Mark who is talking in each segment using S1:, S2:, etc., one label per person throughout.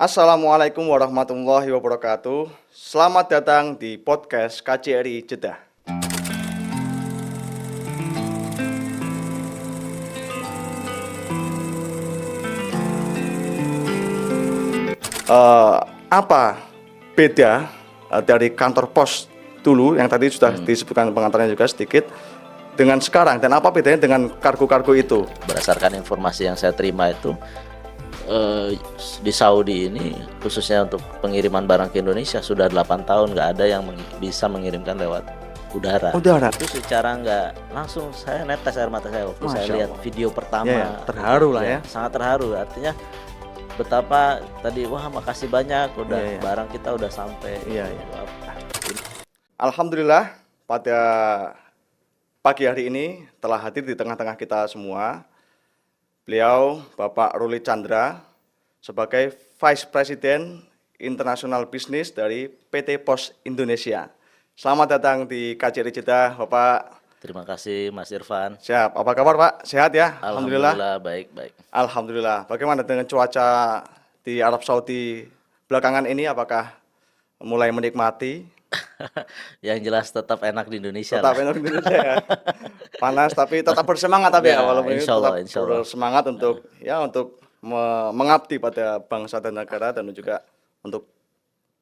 S1: Assalamualaikum warahmatullahi wabarakatuh. Selamat datang di podcast KJRI Jeddah. Apa beda dari kantor pos dulu yang tadi sudah disebutkan pengantarnya juga sedikit dengan sekarang, dan apa bedanya dengan kargo-kargo itu?
S2: Berdasarkan informasi yang saya terima itu di Saudi ini khususnya untuk pengiriman barang ke Indonesia sudah 8 tahun nggak ada yang bisa mengirimkan lewat udara. Itu secara nggak langsung saya netes air mata saya waktu saya lihat video pertama.
S1: Ya, terharu lah ya.
S2: Sangat terharu, artinya betapa tadi, wah makasih banyak udah barang kita udah sampai.
S1: Alhamdulillah pada pagi hari ini telah hadir di tengah-tengah kita semua beliau Bapak Ruli Chandra sebagai Vice President International Business dari PT Pos Indonesia. Selamat datang di KJRI Jeddah, Bapak.
S2: Terima kasih Mas Irfan.
S1: Siap. Apa kabar Pak? Sehat ya?
S2: Alhamdulillah baik.
S1: Alhamdulillah. Bagaimana dengan cuaca di Arab Saudi belakangan ini? Apakah mulai menikmati?
S2: Yang jelas tetap enak di Indonesia.
S1: Tetap enak di Indonesia ya. Panas tapi tetap bersemangat tapi ya, walaupun
S2: insya Allah.
S1: bersemangat untuk mengabdi pada bangsa dan negara dan juga untuk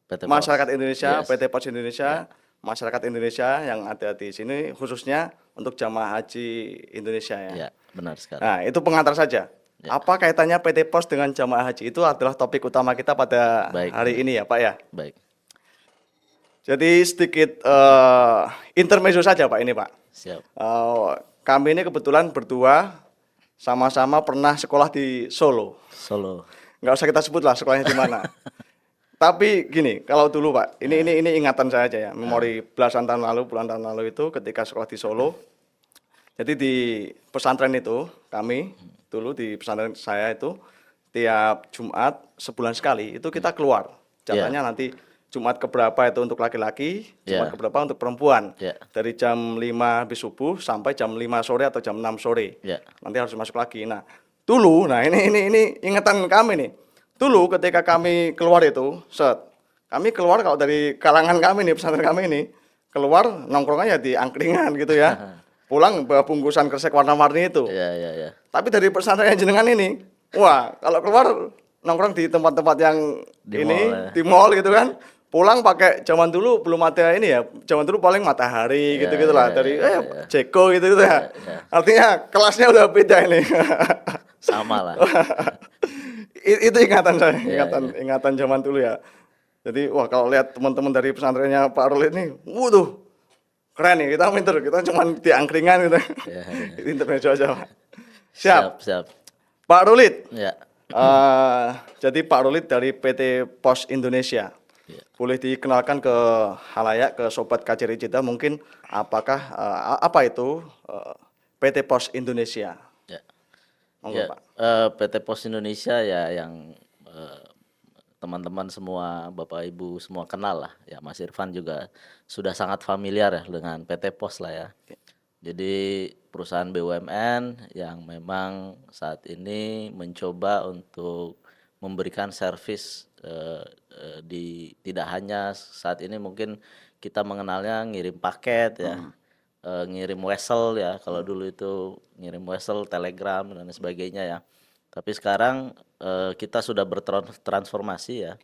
S1: masyarakat Indonesia, PT Pos Indonesia. Masyarakat Indonesia yang ada di sini khususnya untuk jamaah haji Indonesia ya.
S2: Ya, benar sekali.
S1: Nah, itu pengantar saja. Ya. Apa kaitannya PT Pos dengan jamaah haji? Itu adalah topik utama kita pada hari ini ya, Pak ya.
S2: Baik.
S1: Jadi sedikit intermezzo saja Pak ini, Pak.
S2: Siap.
S1: Kami ini kebetulan berdua sama-sama pernah sekolah di Solo. Nggak usah kita sebut lah sekolahnya di mana. Tapi gini, kalau dulu Pak, ini ingatan saya aja ya, memori belasan tahun lalu, puluhan tahun lalu itu ketika sekolah di Solo. Jadi di pesantren itu, kami dulu di pesantren saya itu tiap Jumat sebulan sekali itu kita keluar. Jatahnya nanti Jumat keberapa itu untuk laki-laki, Jumat keberapa untuk perempuan. Dari jam 5 habis subuh sampai jam 5 sore atau jam 6 sore. Nanti harus masuk lagi. Nah, dulu, ini ingatan kami nih. Dulu ketika kami keluar itu, kami keluar kalau dari kalangan kami nih, pesantren kami ini, keluar nongkrongnya di angkringan gitu ya. Pulang bawa bungkusan kresek warna-warni itu. Tapi dari pesantren jenengan ini, wah kalau keluar nongkrong di tempat-tempat yang di mall gitu kan. Pulang pakai zaman dulu belum ada ini ya, zaman dulu paling Matahari gitu-gitu lah, dari Jeko gitu ya. Artinya kelasnya udah beda ini.
S2: Sama lah.
S1: Itu ingatan saya, ingatan zaman dulu ya. Jadi wah kalau lihat teman-teman dari pesantrennya Pak Ruli ini, waduh keren nih, kita minter, kita cuma di angkringan gitu. Itu intermezzo aja Pak. Siap. Pak Ruli. Jadi Pak Ruli dari PT Pos Indonesia. Boleh dikenalkan ke halayak, ke sobat KJRI Jeddah mungkin apa itu PT Pos Indonesia? Pak.
S2: PT Pos Indonesia ya yang teman-teman semua, Bapak Ibu semua kenal lah ya. Mas Irfan juga sudah sangat familiar ya dengan PT Pos lah ya. Jadi perusahaan BUMN yang memang saat ini mencoba untuk memberikan servis tidak hanya saat ini mungkin kita mengenalnya ngirim paket ya. Ngirim wesel ya, kalau dulu itu ngirim wesel, telegram dan sebagainya ya. Tapi sekarang kita sudah bertransformasi ya.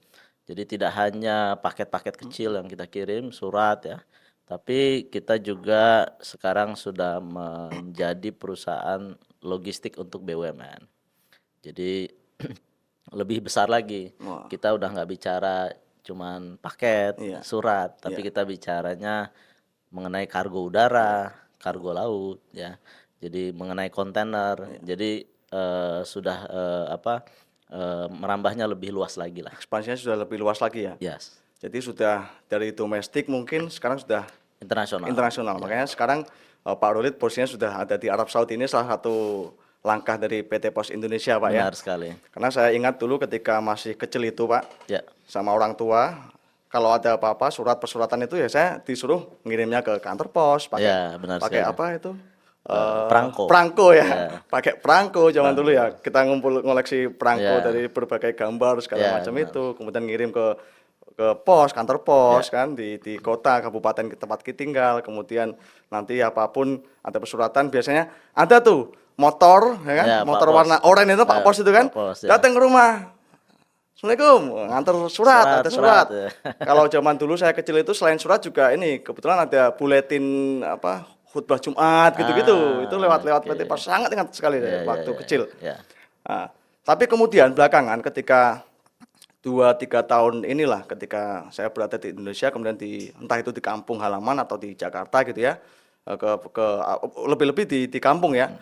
S2: Jadi tidak hanya paket-paket kecil yang kita kirim, surat ya. Tapi kita juga sekarang sudah menjadi perusahaan logistik untuk BUMN. Jadi lebih besar lagi. Kita udah nggak bicara cuman paket, surat, tapi kita bicaranya mengenai kargo udara, kargo laut ya. Jadi mengenai kontainer. Jadi sudah merambahnya lebih luas lagi lah.
S1: Ekspansinya sudah lebih luas lagi ya. Jadi sudah dari domestik mungkin sekarang sudah internasional. Makanya sekarang Pak Ruli posisinya sudah ada di Arab Saudi, ini salah satu langkah dari PT Pos Indonesia Pak.
S2: Benar sekali.
S1: Karena saya ingat dulu ketika masih kecil itu Pak, sama orang tua, kalau ada apa-apa surat persuratan itu ya saya disuruh ngirimnya ke kantor pos pakai apa itu
S2: perangko.
S1: Perangko ya,
S2: Ya.
S1: pakai perangko zaman dulu ya. Kita ngumpul ngoleksi perangko
S2: Ya.
S1: dari berbagai gambar segala
S2: Ya,
S1: macam
S2: benar.
S1: itu, kemudian ngirim ke pos, kantor pos
S2: Ya.
S1: kan di kota, kabupaten ke tempat kita tinggal. Kemudian nanti apapun ada persuratan biasanya ada tuh motor ya kan,
S2: Ya, Pak
S1: motor
S2: Pos.
S1: warna oranye itu Pak Pos itu kan,
S2: Pak Pos, ya.
S1: datang ke rumah. Assalamualaikum, nganter surat, ada surat.
S2: ya.
S1: Kalau zaman dulu saya kecil itu selain surat juga ini kebetulan ada buletin apa khutbah Jumat gitu-gitu. Itu lewat
S2: oke.
S1: PT Pos, sangat ingat sekali
S2: Ya, ya,
S1: waktu
S2: ya,
S1: kecil.
S2: ya.
S1: Nah, tapi kemudian belakangan ketika 2-3 tahun inilah ketika saya berada di Indonesia kemudian entah itu di kampung halaman atau di Jakarta gitu ya, lebih-lebih di kampung ya,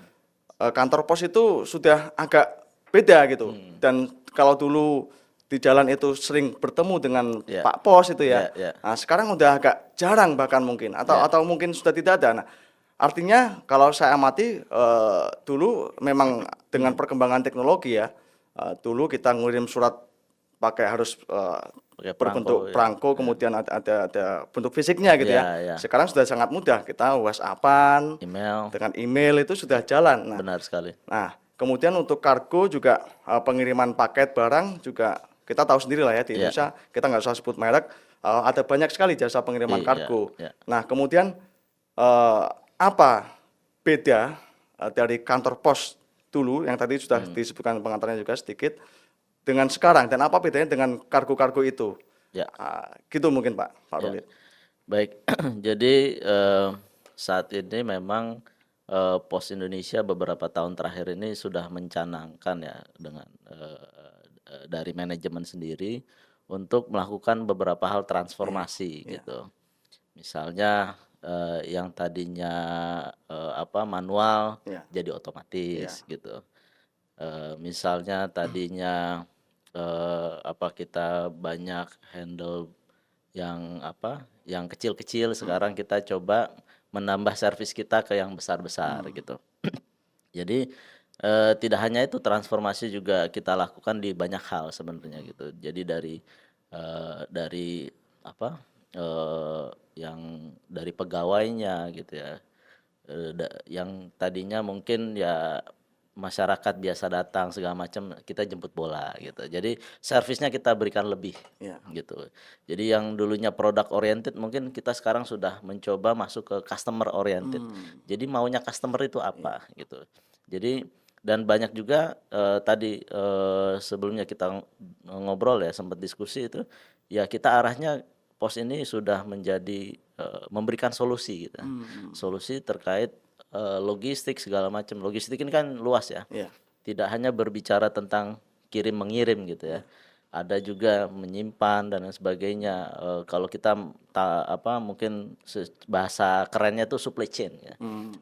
S1: kantor pos itu sudah agak beda gitu. Dan kalau dulu di jalan itu sering bertemu dengan
S2: Ya.
S1: Pak Pos itu ya,
S2: Ya.
S1: nah sekarang udah agak jarang bahkan mungkin atau mungkin sudah tidak ada. Nah, artinya kalau saya amati dulu memang dengan perkembangan teknologi ya, dulu kita ngirim surat pakai harus
S2: Pakai
S1: berbentuk
S2: perangko, ya.
S1: perangko, kemudian ada bentuk fisiknya gitu ya.
S2: Ya.
S1: Sekarang sudah sangat mudah, kita WhatsApp-an
S2: Email.
S1: dengan email itu sudah jalan.
S2: Benar sekali.
S1: Nah, kemudian untuk kargo juga pengiriman paket barang juga kita tahu sendiri lah ya di
S2: Ya.
S1: Indonesia, kita nggak usah sebut merek, ada banyak sekali jasa pengiriman
S2: Iya,
S1: kargo.
S2: ya.
S1: Nah, kemudian apa beda dari kantor pos dulu yang tadi sudah disebutkan pengantarnya juga sedikit dengan sekarang dan apa bedanya dengan kargo-kargo itu?
S2: Ya.
S1: Gitu mungkin Pak Ruli.
S2: Baik, jadi saat ini memang Pos Indonesia beberapa tahun terakhir ini sudah mencanangkan ya dengan dari manajemen sendiri untuk melakukan beberapa hal transformasi gitu. Misalnya yang tadinya manual
S1: Ya.
S2: jadi otomatis gitu. Misalnya tadinya kita banyak handle yang kecil-kecil, sekarang kita coba menambah servis kita ke yang besar-besar gitu. Jadi tidak hanya itu, transformasi juga kita lakukan di banyak hal sebenarnya gitu. Jadi dari yang dari pegawainya gitu ya, yang tadinya mungkin ya masyarakat biasa datang segala macam, kita jemput bola gitu. Jadi servisnya kita berikan lebih gitu. Jadi yang dulunya product oriented mungkin kita sekarang sudah mencoba masuk ke customer oriented. Jadi maunya customer itu apa gitu. Jadi dan banyak juga tadi sebelumnya kita ngobrol ya, sempat diskusi itu ya, kita arahnya pos ini sudah menjadi memberikan solusi gitu. Solusi terkait logistik segala macam. Logistik ini kan luas ya. Tidak hanya berbicara tentang kirim mengirim gitu ya. Ada juga menyimpan dan lain sebagainya. Kalau kita mungkin bahasa kerennya itu supply chain ya.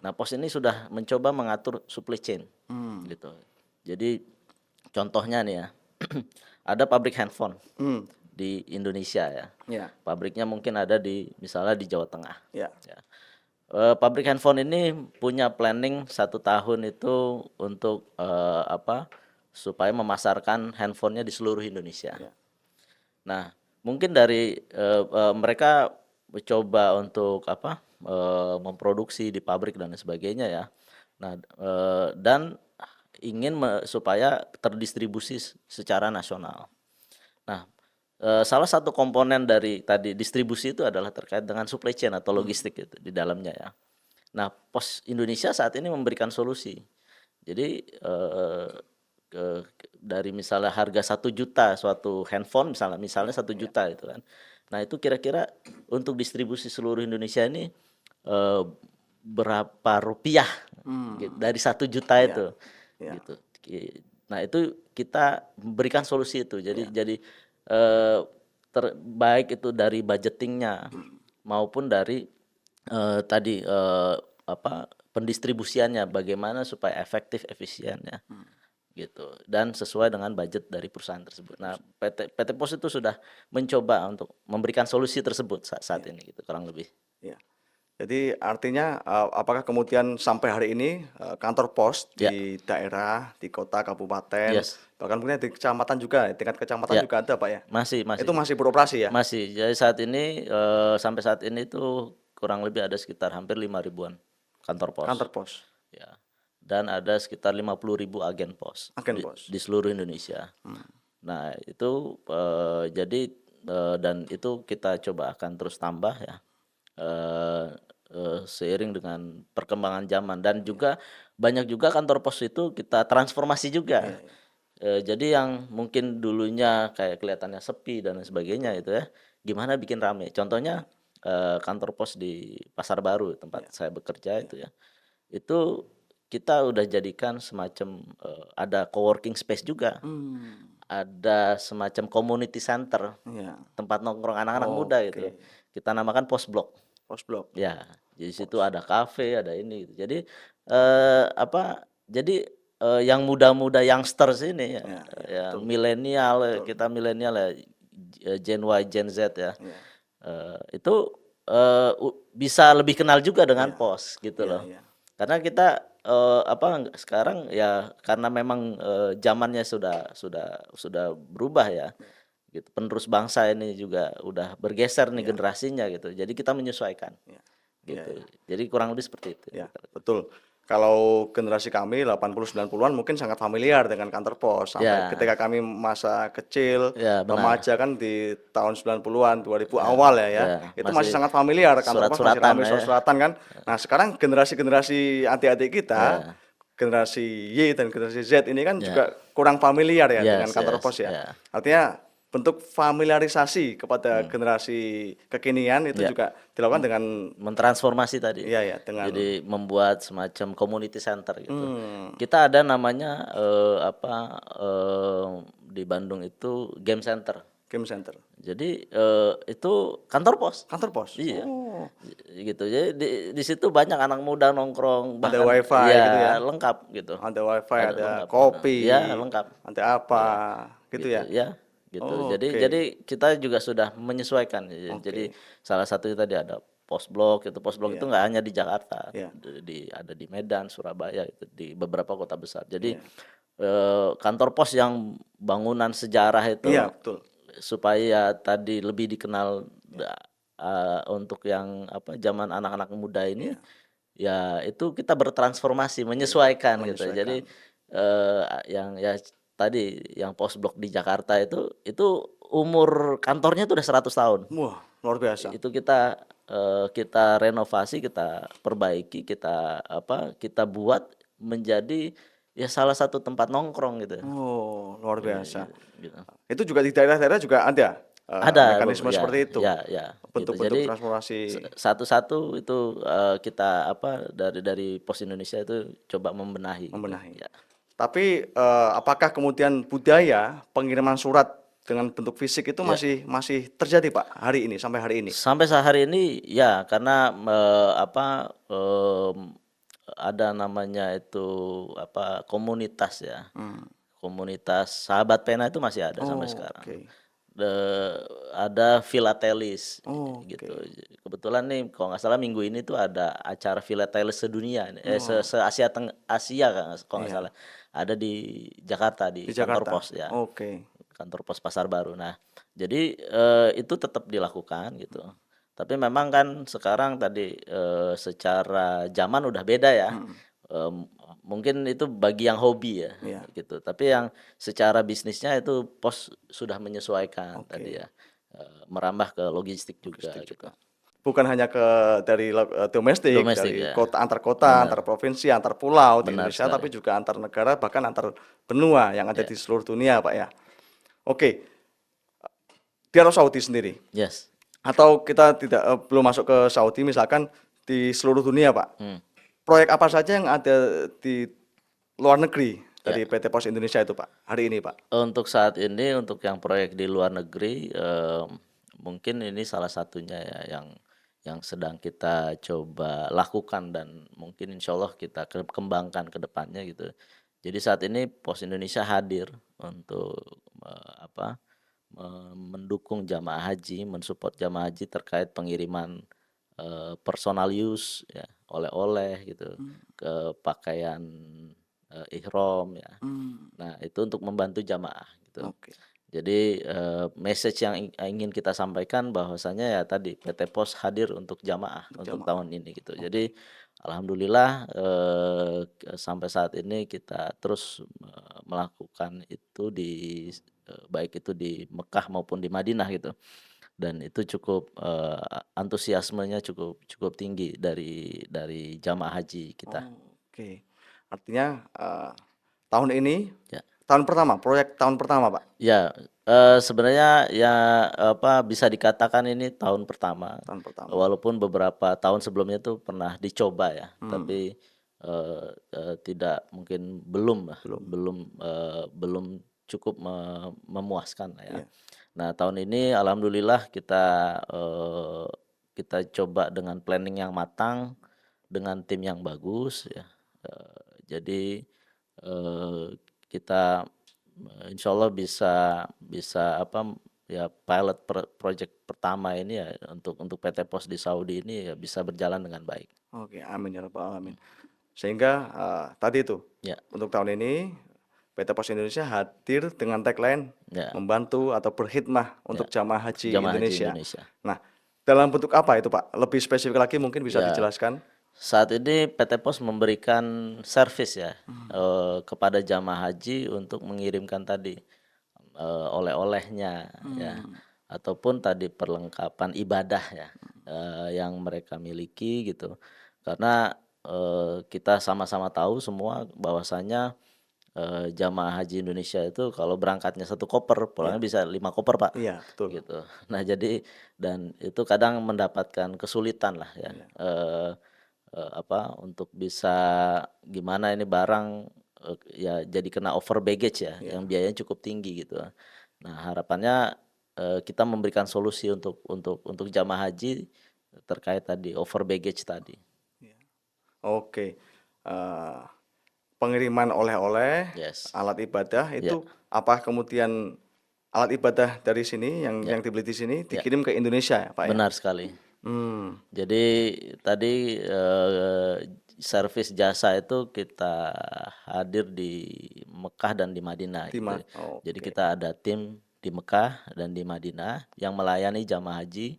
S2: Nah, pos ini sudah mencoba mengatur supply chain gitu. Jadi contohnya nih ya, ada pabrik handphone di Indonesia ya. Pabriknya mungkin ada misalnya di Jawa Tengah. Ya. Pabrik handphone ini punya planning 1 tahun itu untuk supaya memasarkan handphonenya di seluruh Indonesia. Nah, mungkin dari mereka mencoba untuk memproduksi di pabrik dan sebagainya ya. Nah, dan ingin supaya terdistribusi secara nasional. Nah, salah satu komponen dari tadi distribusi itu adalah terkait dengan supply chain atau logistik itu di dalamnya ya. Nah, Pos Indonesia saat ini memberikan solusi. Jadi dari misalnya harga 1 juta suatu handphone misalnya 1 juta itu kan. Nah, itu kira-kira untuk distribusi seluruh Indonesia ini berapa rupiah dari 1 juta itu gitu. Nah, itu kita berikan solusi itu. Jadi baik itu dari budgetingnya maupun dari pendistribusiannya, bagaimana supaya efektif efisiennya gitu dan sesuai dengan budget dari perusahaan tersebut. Nah, PT Pos itu sudah mencoba untuk memberikan solusi tersebut saat ini gitu kurang lebih.
S1: Jadi artinya apakah kemudian sampai hari ini kantor pos di daerah, di kota, kabupaten, bahkan mungkin di kecamatan juga, tingkat kecamatan juga ada Pak ya?
S2: Masih.
S1: Itu masih beroperasi ya?
S2: Masih. Jadi saat ini sampai saat ini tuh kurang lebih ada sekitar hampir 5 ribuan kantor pos.
S1: Kantor pos.
S2: ya. Dan ada sekitar 50.000 agen pos
S1: Agen pos.
S2: di seluruh Indonesia. Nah, itu jadi dan itu kita coba akan terus tambah ya. eh, Seiring dengan perkembangan zaman dan juga banyak juga kantor pos itu kita transformasi
S1: Iya,
S2: juga.
S1: iya.
S2: Jadi yang mungkin dulunya kayak kelihatannya sepi dan lain sebagainya itu ya, gimana bikin rame. Contohnya kantor pos di Pasar Baru tempat
S1: Iya,
S2: saya bekerja
S1: iya.
S2: itu ya. Itu kita udah jadikan semacam ada coworking space juga,
S1: Hmm,
S2: ada semacam community center,
S1: iya.
S2: tempat nongkrong anak-anak muda
S1: Oke.
S2: gitu. Kita namakan pos blok.
S1: Pos blok.
S2: Ya, di situ
S1: Pos.
S2: ada kafe, ada ini gitu. Jadi apa? Jadi yang muda-muda youngsters ini ya,
S1: Ya, ya,
S2: yang
S1: betul.
S2: milenial,
S1: Betul.
S2: kita milenial ya, Gen Y, Gen Z ya.
S1: Iya.
S2: Itu bisa lebih kenal juga dengan
S1: Iya.
S2: pos gitu
S1: Iya,
S2: loh.
S1: iya.
S2: Karena kita sekarang ya karena memang zamannya sudah berubah ya.
S1: Iya.
S2: Gitu. Penerus bangsa ini juga udah bergeser nih
S1: Iya.
S2: generasinya gitu. Jadi kita menyesuaikan
S1: Iya. Iya,
S2: gitu.
S1: iya.
S2: Jadi kurang lebih seperti itu ya.
S1: Ya, betul. Kalau generasi kami 80 90-an mungkin sangat familiar dengan kantor pos. Sampai
S2: Ya,
S1: ketika kami masa kecil,
S2: ya benar.
S1: remaja kan di tahun 90-an, 2000
S2: Ya,
S1: awal ya.
S2: ya
S1: Itu masih
S2: masih
S1: sangat familiar, kantor pos masih
S2: surat-suratan
S1: ramai
S2: ya.
S1: surat-suratan kan. Nah, sekarang generasi-generasi adik-adik kita,
S2: Ya,
S1: generasi Y dan generasi Z ini kan
S2: ya,
S1: juga kurang familiar ya dengan
S2: yes,
S1: kantor
S2: yes,
S1: pos ya.
S2: ya,
S1: Artinya bentuk familiarisasi kepada
S2: hmm,
S1: generasi kekinian itu
S2: ya.
S1: juga dilakukan
S2: M-
S1: dengan
S2: Mentransformasi tadi.
S1: iya ya, dengan
S2: Jadi membuat semacam community center gitu.
S1: hmm,
S2: Kita ada namanya di Bandung itu game center.
S1: game center.
S2: Jadi itu kantor pos.
S1: Kantor pos?
S2: Iya.
S1: Oh,
S2: Gitu. Jadi di situ banyak anak muda nongkrong
S1: ada
S2: bahkan
S1: wifi gitu ya?
S2: ya lengkap gitu.
S1: Ada wifi,
S2: Ada
S1: ada
S2: lengkap.
S1: kopi,
S2: Ya, lengkap.
S1: ada apa,
S2: Ya,
S1: gitu
S2: gitu
S1: ya?
S2: ya. Gitu. Jadi
S1: Oke,
S2: kita juga sudah menyesuaikan. Jadi
S1: oke,
S2: salah satunya tadi ada pos blok itu. Pos blok itu
S1: iya,
S2: nggak hanya di Jakarta,
S1: iya,
S2: ada di Medan, Surabaya itu di beberapa kota besar. Jadi
S1: iya,
S2: kantor pos yang bangunan sejarah
S1: iya,
S2: itu
S1: betul,
S2: supaya tadi lebih dikenal
S1: iya,
S2: untuk yang apa zaman anak-anak muda ini
S1: iya,
S2: ya itu kita bertransformasi
S1: iya,
S2: menyesuaikan gitu.
S1: menyesuaikan.
S2: Jadi yang ya tadi yang pos blok di Jakarta itu umur kantornya itu udah 100 tahun.
S1: Wah, luar biasa.
S2: Itu kita renovasi, kita perbaiki, kita buat menjadi ya salah satu tempat nongkrong gitu.
S1: Oh, luar biasa.
S2: Gitu.
S1: Itu juga di daerah-daerah juga ada
S2: Ada,
S1: mekanisme
S2: ya,
S1: seperti itu,
S2: ya, ya, gitu.
S1: bentuk-bentuk
S2: Jadi
S1: transformasi
S2: satu-satu itu kita dari Pos Indonesia itu coba membenahi gitu.
S1: membenahi.
S2: Ya.
S1: Tapi apakah kemudian budaya pengiriman surat dengan bentuk fisik itu
S2: Ya.
S1: masih masih terjadi Pak hari ini sampai hari ini?
S2: Sampai sehari ini ya karena ada namanya itu komunitas ya.
S1: Hmm.
S2: Komunitas Sahabat Pena itu masih ada sampai
S1: Oh,
S2: sekarang.
S1: oke.
S2: Ada filatelis
S1: Oh,
S2: gitu.
S1: oke.
S2: Kebetulan nih kalau nggak salah minggu ini tuh ada acara filatelis sedunia,
S1: Wah,
S2: se Asia Asia kalau nggak
S1: iya,
S2: salah. Ada di Jakarta di
S1: di
S2: kantor
S1: Jakarta.
S2: pos ya,
S1: Oke.
S2: kantor pos Pasar Baru. Nah, jadi itu tetap dilakukan gitu. Tapi memang kan sekarang tadi secara zaman udah beda ya.
S1: Hmm.
S2: Em, Mungkin itu bagi yang hobi ya
S1: Iya.
S2: gitu. Tapi yang secara bisnisnya itu pos sudah menyesuaikan tadi
S1: Oke.
S2: ya. Merambah ke logistik juga
S1: Logistik
S2: gitu.
S1: juga. Bukan hanya ke dari domestik,
S2: Domestik
S1: dari
S2: ya.
S1: antar kota, antar
S2: Benar,
S1: provinsi, antar pulau di
S2: benar
S1: Indonesia, tapi
S2: sekali.
S1: juga antar negara, bahkan antar benua yang ada
S2: Ya,
S1: di seluruh dunia, Pak ya. Oke, di Arab Saudi sendiri,
S2: yes.
S1: atau kita tidak belum masuk ke Saudi, misalkan di seluruh dunia, Pak.
S2: Hmm,
S1: Proyek apa saja yang ada di luar negeri
S2: ya.
S1: dari PT Pos Indonesia itu, Pak? Hari ini, Pak.
S2: Untuk saat ini untuk yang proyek di luar negeri mungkin ini salah satunya ya yang sedang kita coba lakukan dan mungkin insya Allah kita kembangkan ke depannya gitu. Jadi saat ini Pos Indonesia hadir untuk mendukung jamaah haji, mensupport jamaah haji terkait pengiriman personal use ya, oleh-oleh gitu,
S1: Hmm.
S2: ke pakaian ihram ya.
S1: Hmm.
S2: Nah, itu untuk membantu jamaah gitu.
S1: Oke.
S2: Jadi message yang ingin kita sampaikan bahwasanya ya tadi PT Pos hadir untuk jamaah
S1: Untuk
S2: untuk
S1: jamaah.
S2: tahun ini gitu.
S1: Oke.
S2: Jadi Alhamdulillah sampai saat ini kita terus melakukan itu baik itu di Mekah maupun di Madinah gitu. Dan itu cukup antusiasmenya cukup cukup tinggi dari jamaah haji kita.
S1: Oke. Artinya tahun ini
S2: Ya.
S1: tahun pertama, proyek tahun pertama, Pak.
S2: Ya, sebenarnya ya apa bisa dikatakan ini tahun pertama.
S1: Tahun pertama.
S2: Walaupun beberapa tahun sebelumnya itu pernah dicoba ya, tapi tidak mungkin belum lah, belum cukup memuaskan lah ya.
S1: Iya.
S2: Nah, tahun ini alhamdulillah kita coba dengan planning yang matang, dengan tim yang bagus ya. Jadi kita insya Allah bisa apa ya pilot project pertama ini ya untuk PT Pos di Saudi ini ya bisa berjalan dengan baik.
S1: Oke, amin ya rabbal alamin. Sehingga tadi itu
S2: Ya,
S1: untuk tahun ini PT Pos Indonesia hadir dengan tagline
S2: ya,
S1: membantu atau berkhidmah untuk jamaah haji
S2: jamaah haji
S1: Indonesia.
S2: Indonesia.
S1: Nah, dalam bentuk apa itu, Pak? Lebih spesifik lagi mungkin bisa
S2: Ya,
S1: dijelaskan?
S2: saat ini PT Pos memberikan servis ya kepada jamaah haji untuk mengirimkan tadi oleh-olehnya ya ataupun tadi perlengkapan ibadah ya yang mereka miliki gitu. Karena kita sama-sama tahu semua bahwasanya jamaah haji Indonesia itu kalau berangkatnya 1 koper, pulangnya bisa 5 koper, Pak.
S1: Iya, betul.
S2: Gitu. Nah, jadi dan itu kadang mendapatkan kesulitan lah ya. Apa untuk bisa gimana ini barang ya jadi kena over baggage ya, yang biayanya cukup tinggi gitu. Nah, harapannya kita memberikan solusi untuk jamaah haji terkait tadi over baggage tadi.
S1: Oke. Pengiriman oleh-oleh,
S2: Yes.
S1: alat ibadah itu apa kemudian alat ibadah dari sini yang dibeli di sini dikirim ke Indonesia ya, Pak ya?
S2: Benar sekali. Jadi tadi servis jasa itu kita hadir di Mekah dan di Madinah gitu. Jadi kita ada tim di Mekah dan di Madinah yang melayani jamaah haji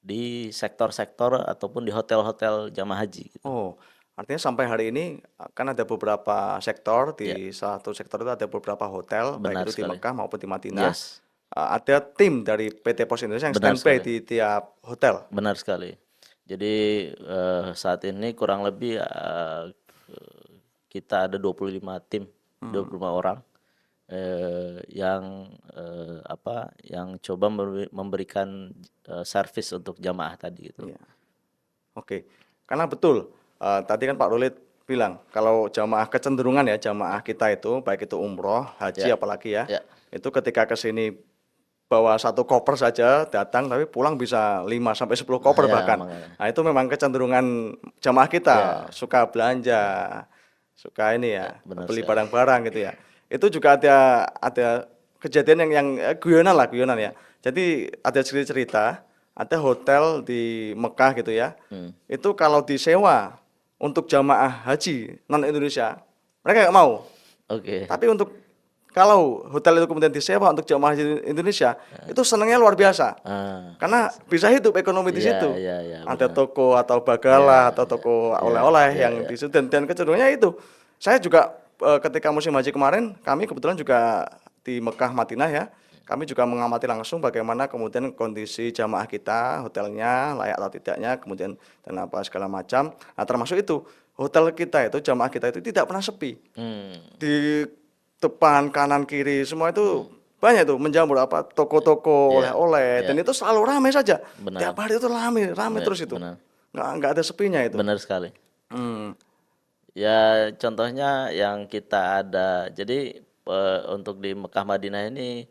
S2: di sektor-sektor ataupun di hotel-hotel jamaah haji gitu.
S1: Oh, artinya sampai hari ini kan ada beberapa sektor, di satu sektor itu ada beberapa hotel,
S2: Benar
S1: baik itu di
S2: sekali.
S1: Mekah maupun di Madinah.
S2: Yes.
S1: Ada tim dari PT Pos Indonesia yang
S2: Benar
S1: standby
S2: sekali.
S1: di tiap hotel.
S2: Benar sekali. Jadi saat ini kurang lebih kita ada 25 tim, 25 orang yang yang coba memberikan servis untuk jamaah tadi gitu.
S1: Iya. Oke, karena betul tadi kan Pak Rolit bilang kalau jamaah kecenderungan ya jamaah kita itu baik itu umroh, haji apalagi ya,
S2: Ya.
S1: itu ketika ke sini bawa 1 koper saja datang tapi pulang bisa 5 sampai 10 koper
S2: Ya,
S1: bahkan.
S2: makanya.
S1: Nah, itu memang kecenderungan jamaah kita suka belanja, suka ini ya,
S2: benar
S1: beli
S2: sekali.
S1: barang-barang gitu ya. Itu juga ada kejadian yang guyonan ya. Jadi ada cerita ada hotel di Mekah gitu ya. Itu kalau disewa untuk jamaah haji non Indonesia, mereka nggak mau.
S2: Oke.
S1: Tapi kalau hotel itu kemudian disewa untuk jamaah haji Indonesia, itu senangnya luar biasa. Karena bisa hidup ekonomi di situ.
S2: Iya,
S1: Ada toko atau bagala atau toko oleh-oleh yang di situ dan kecenderungannya itu. Saya juga ketika musim haji kemarin, kami kebetulan juga di Mekah Madinah ya. Kami juga mengamati langsung bagaimana kemudian kondisi jamaah kita, hotelnya layak atau tidaknya, kemudian dan apa segala macam. Nah, termasuk itu hotel kita itu, jamaah kita itu tidak pernah sepi. Di depan, kanan, kiri semua itu banyak tuh menjamur apa toko-toko oleh-oleh dan itu selalu ramai saja.
S2: Benar.
S1: Tiap hari itu ramai terus itu.
S2: Benar.
S1: Nggak ada sepinya itu.
S2: Benar sekali. Ya contohnya yang kita ada, jadi untuk di Mekah Madinah ini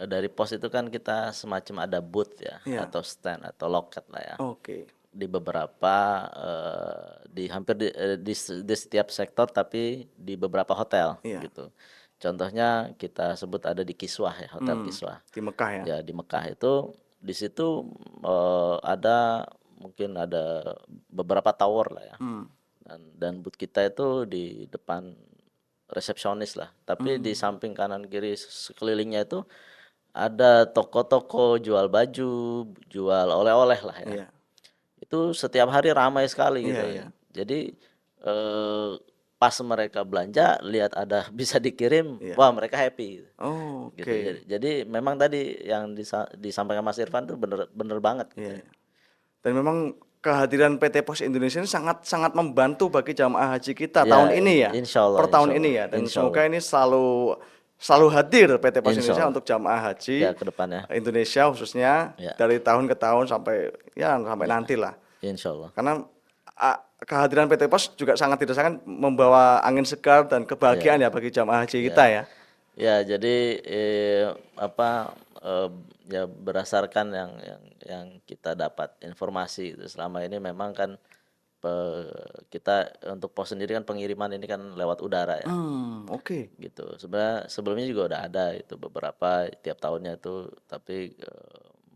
S2: dari pos itu kan kita semacam ada booth ya, atau stand atau loket lah ya.
S1: Oke.
S2: Di beberapa di hampir di setiap sektor tapi di beberapa hotel gitu. Contohnya kita sebut ada di Kiswah ya, Hotel Kiswah.
S1: Di Mekah ya.
S2: Ya di Mekah itu di situ ada mungkin ada beberapa tower lah ya. Dan booth kita itu di depan resepsionis lah. Tapi di samping kanan kiri sekelilingnya itu ada toko-toko jual baju, jual oleh-oleh lah ya. Itu setiap hari ramai sekali gitu. Jadi eh, pas mereka belanja lihat ada bisa dikirim,
S1: Iya.
S2: wah mereka happy
S1: Oh,
S2: gitu.
S1: oke.
S2: Jadi memang tadi yang disampaikan Mas Irfan tuh bener banget gitu.
S1: Iya. Dan memang kehadiran PT Pos Indonesia ini sangat sangat membantu bagi jamaah haji kita
S2: Ya,
S1: tahun ini ya,
S2: insya Allah,
S1: per tahun
S2: insya
S1: ini
S2: Allah,
S1: ya. Dan
S2: insya
S1: semoga
S2: Allah,
S1: ini selalu hadir PT Pos
S2: insya
S1: Indonesia
S2: Allah.
S1: untuk jamaah haji
S2: Ya ke depannya,
S1: Indonesia khususnya
S2: ya,
S1: dari tahun ke tahun sampai sampai
S2: ya,
S1: nanti lah.
S2: insya Allah.
S1: Karena kehadiran PT Pos juga sangat dirasakan membawa angin segar dan kebahagiaan
S2: Ya,
S1: ya bagi jamaah haji
S2: ya.
S1: kita ya.
S2: Ya, jadi ya berdasarkan yang kita dapat informasi gitu. Selama ini memang kan kita untuk pos sendiri kan pengiriman ini kan lewat udara ya,
S1: Oke.
S2: gitu. Sebenarnya sebelumnya juga udah ada itu beberapa tiap tahunnya itu, tapi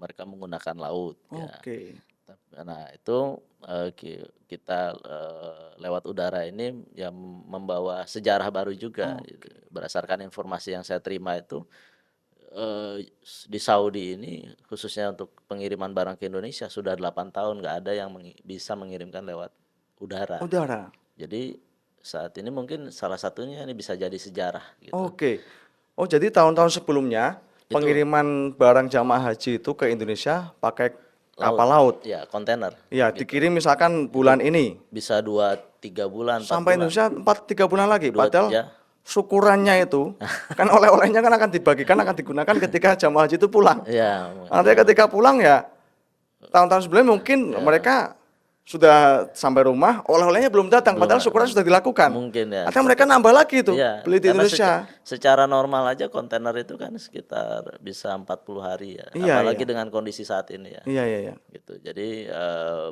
S2: mereka menggunakan laut ya.
S1: Oke.
S2: Nah itu kita lewat udara ini yang membawa sejarah baru juga gitu. Berdasarkan informasi yang saya terima itu di Saudi ini khususnya untuk pengiriman barang ke Indonesia sudah 8 tahun nggak ada yang bisa mengirimkan lewat udara.
S1: Udara.
S2: Jadi saat ini mungkin salah satunya ini bisa jadi sejarah gitu.
S1: Oke. Oh, jadi tahun-tahun sebelumnya
S2: Itu
S1: pengiriman barang jamaah haji itu ke Indonesia pakai kapal
S2: laut,
S1: laut.
S2: ya kontainer
S1: Ya,
S2: gitu.
S1: dikirim misalkan bulan ini
S2: Bisa 2-3 bulan, 4
S1: sampai
S2: bulan,
S1: Indonesia 3 bulan lagi. Padahal
S2: ya.
S1: syukurannya itu kan oleh-olehnya kan akan dibagikan, akan digunakan ketika jamaah haji itu pulang.
S2: Ya,
S1: Nanti ketika pulang ya tahun-tahun sebelumnya mungkin mereka sudah sampai rumah, oleh-olehnya belum datang, padahal syukuran sudah dilakukan.
S2: mungkin ya.
S1: Artinya mereka nambah lagi itu
S2: Iya,
S1: beli di
S2: karena
S1: Indonesia.
S2: secara normal aja kontainer itu kan sekitar bisa 40 hari ya.
S1: Iya,
S2: Apalagi
S1: iya.
S2: dengan kondisi saat ini ya.
S1: Iya, iya, iya.
S2: Gitu. Jadi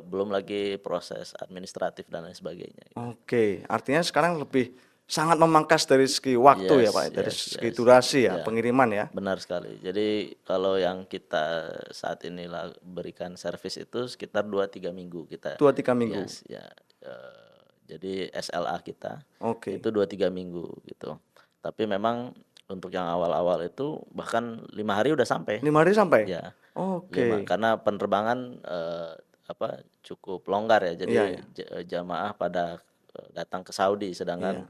S2: belum lagi proses administratif dan lain sebagainya.
S1: Oke, artinya sekarang lebih sangat memangkas dari segi waktu ya
S2: Yes,
S1: Pak, dari
S2: yes,
S1: segi
S2: yes.
S1: durasi ya,
S2: Ya.
S1: pengiriman ya.
S2: Benar sekali. Jadi kalau yang kita saat ini berikan servis itu sekitar 2-3 minggu kita.
S1: 2-3 minggu.
S2: Yes, ya. Jadi SLA kita
S1: Oke.
S2: itu 2-3 minggu gitu. Tapi memang untuk yang awal-awal itu bahkan 5 hari udah sampai.
S1: 5 hari sampai?
S2: Ya,
S1: Oke.
S2: karena penerbangan cukup longgar ya. Jadi
S1: Iya, iya.
S2: jamaah pada datang ke Saudi, sedangkan